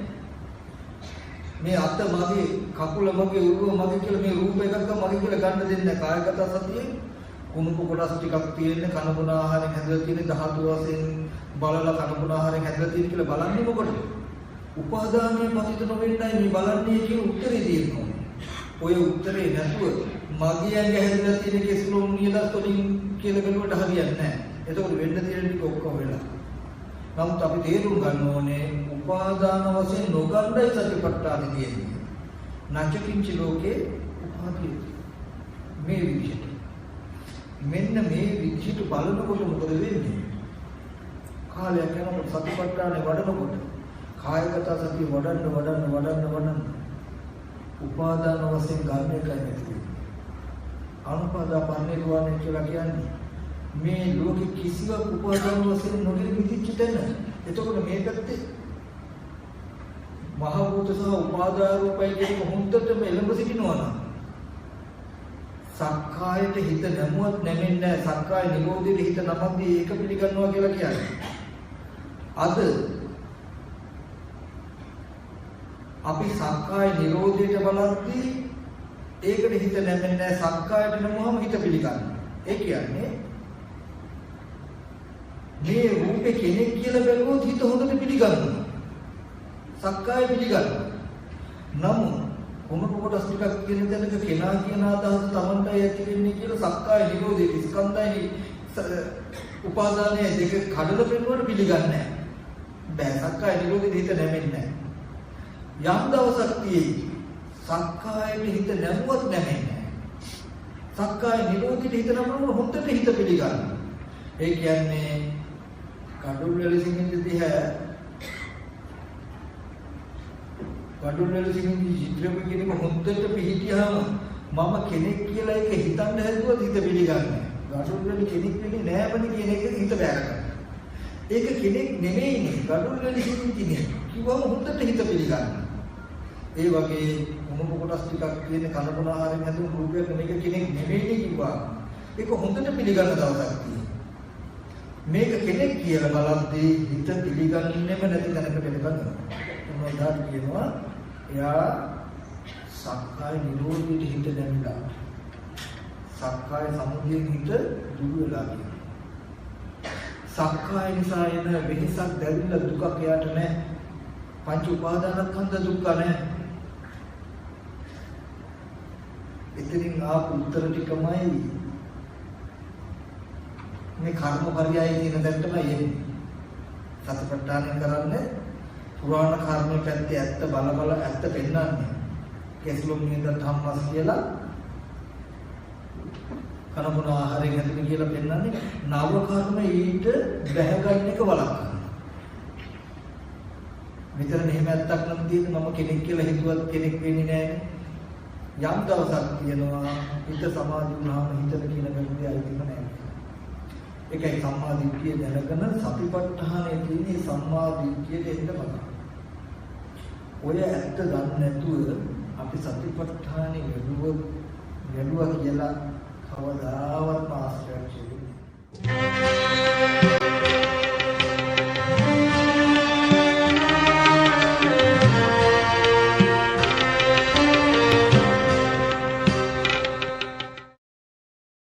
මේ අත මගේ කකුල මගේ උරුව මගේ කියලා මේ රූප එකක් මගේ කියලා ගන්න දෙන්නේ නැහැ. කායගත සතියේ කුණුප කොටස් ටිකක් තියෙන කනබුන ආහාරයෙන් හැදලා තියෙන ධාතු වශයෙන් බලලා කනබුන ආහාරයෙන් හැදලා තියෙන කියලා බලන්නේ මොකටද? උපාදානයේ පතිත නොවෙන්නයි මේ බලන්නේ කියන උත්තරේ දෙන්නේ. ඔය උත්තරේ නැතුව මගේ ඇඟ හැදලා තියෙන කෙස්ලොම් නියදස් වලින් කියලා බලුවට හරියන්නේ නැහැ. එතකොට වෙන්න තියෙන ටික ඔක්කොම වෙලා. නමුත් අපි තේරුම් ගන්න ඕනේ උපාදාන වශයෙන් නොගන්නයි සතිපට්ඨාන තියෙන්නේ. නැචකින්ච ලෝකේ උපාදී මේ විදිහට. මෙන්න මේ විදිහට බලනකොට මොකද වෙන්නේ? කාලයක් යනකොට සතිපට්ඨානේ වඩනකොට කායගත සතිය වඩන්න උපාදාන වශයෙන් ගන්න එකයි නැති. අනුපාදා පරිණිරවාණය කියලා කියන්නේ මේ ලෝකෙ කිසිවක් උපාදාන වශයෙන් නොගෙන මිදිච්ච තැන. එතකොට මේ පැත්තේ මහ භූත සහ උපාදාන රූපයි කියන හොඳටම එළඹ සිටිනවා නම් සක්කායට හිත නැමුවත් නැමෙන්නේ නැහැ. සක්කාය නිරෝධයේ හිත නමද්දී ඒක පිළිගන්නවා කියලා කියන්නේ. අද අපි සක්කාය නිරෝධයට බලද්දී ඒකට හිත නැමෙන්නේ නැහැ. සක්කායට නමුවම හිත පිළිගන්නවා. ඒ කියන්නේ මේ රූපේ කෙනෙක් කියලා බැලුවොත් හිත හොඳට පිළිගන්නවා. සක්කාය පිළිගන්නවා. නමුත් කොමක කොටස් ටිකක් කියන තැනක කෙනා කියන අදහස Tamanටයි ඇති වෙන්නේ කියලා සක්කාය නිරෝධයේ ස්කන්ධයි උපාදානයේ දෙක කඩල පෙන්වන්න පිළිගන්නේ නැහැ. බෑ සක්කාය නිරෝධයේ හිත නැමෙන්නේ නැහැ. යම් දවසක් තියෙයි සක්කායට හිත නැමුවත් නැමෙන්නේ නැහැ. සක්කාය නිරෝධයේ හිත නැමුවම හොඳට හිත පිළිගන්නවා. ඒ කියන්නේ කඩුල් වල සිංහින් දිහා කඩුල් වල සිංහින් චිත්‍රෙම කියනම හොඳට පිළිහිටියාම මම කෙනෙක් කියලා ඒක හිතන්න හැදුවොත් හිත පිළිගන්නේ. කඩුල් වල කෙනෙක් වෙන්නේ නෑමනේ කියන එක හිත බෑරගන්න. ඒක කෙනෙක් නෙමෙයිනේ කඩුල් වල සිංහින් කියන්නේ. කිව්වම හොඳට හිත පිළිගන්නවා. ඒ වගේ මොනම කොටස් ටිකක් තියෙන කනබුන ආහාරයෙන් හැදුණු රූපයක් මේක කෙනෙක් නෙමෙයිනේ කිව්වා. ඒක හොඳට පිළිගන්න දවසක් තියෙනවා. මේක කෙනෙක් කියලා බලද්දී හිත පිළිගන්නේම නැති තැනකට එනවා. මොනවාද කියනවා? එයා සක්කාය නිරෝධයට හිත දැම්මා. සක්කාය සමුදයෙන් හිත දුර වෙලා කියනවා. සක්කාය නිසා එන වෙහසක් දැරිලා දුකක් එයාට නැහැ. පංච උපාදානස්කන්ධ දුක්ඛ නැහැ. ඉතින් ආපු උත්තර ටිකමයි මේ කර්ම පරියාය කියන දෙයක් තමයි එන්නේ. සතිපට්ඨානය කරන්නේ පුරාණ කර්මයේ පැත්තේ ඇත්ත බල ඇත්ත පෙන්වන්නේ. කෙස්ලොම් නියත ධම්මස් කියලා කනබුන ආහාරයෙන් හැදෙන කියලා පෙන්වන්නේ නව කර්ම ඊට බැහැ ගන්න එක වළක්වනවා. මෙතන මෙහෙම ඇත්තක් නම් තියෙන්නේ මම කෙනෙක් කියලා හිතුවත් කෙනෙක් වෙන්නේ නැහැ. යම් දවසක් තියෙනවා හිත සමාධි වුණාම හිතට කියන ගැටලුව ඇතිවෙන්නේ නැහැ. ඒකයි සම්මා දිට්ඨිය දැනගෙන සතිපට්ඨානයේ තියෙන සම්මා දිට්ඨියට එන්නම. ඔය ඇත්ත දන්නේ නැතුව අපි සතිපට්ඨානෙ වැඩුවා කියලා කවදාවත් ආශ්‍රයයක් වෙන්නේ නැහැ.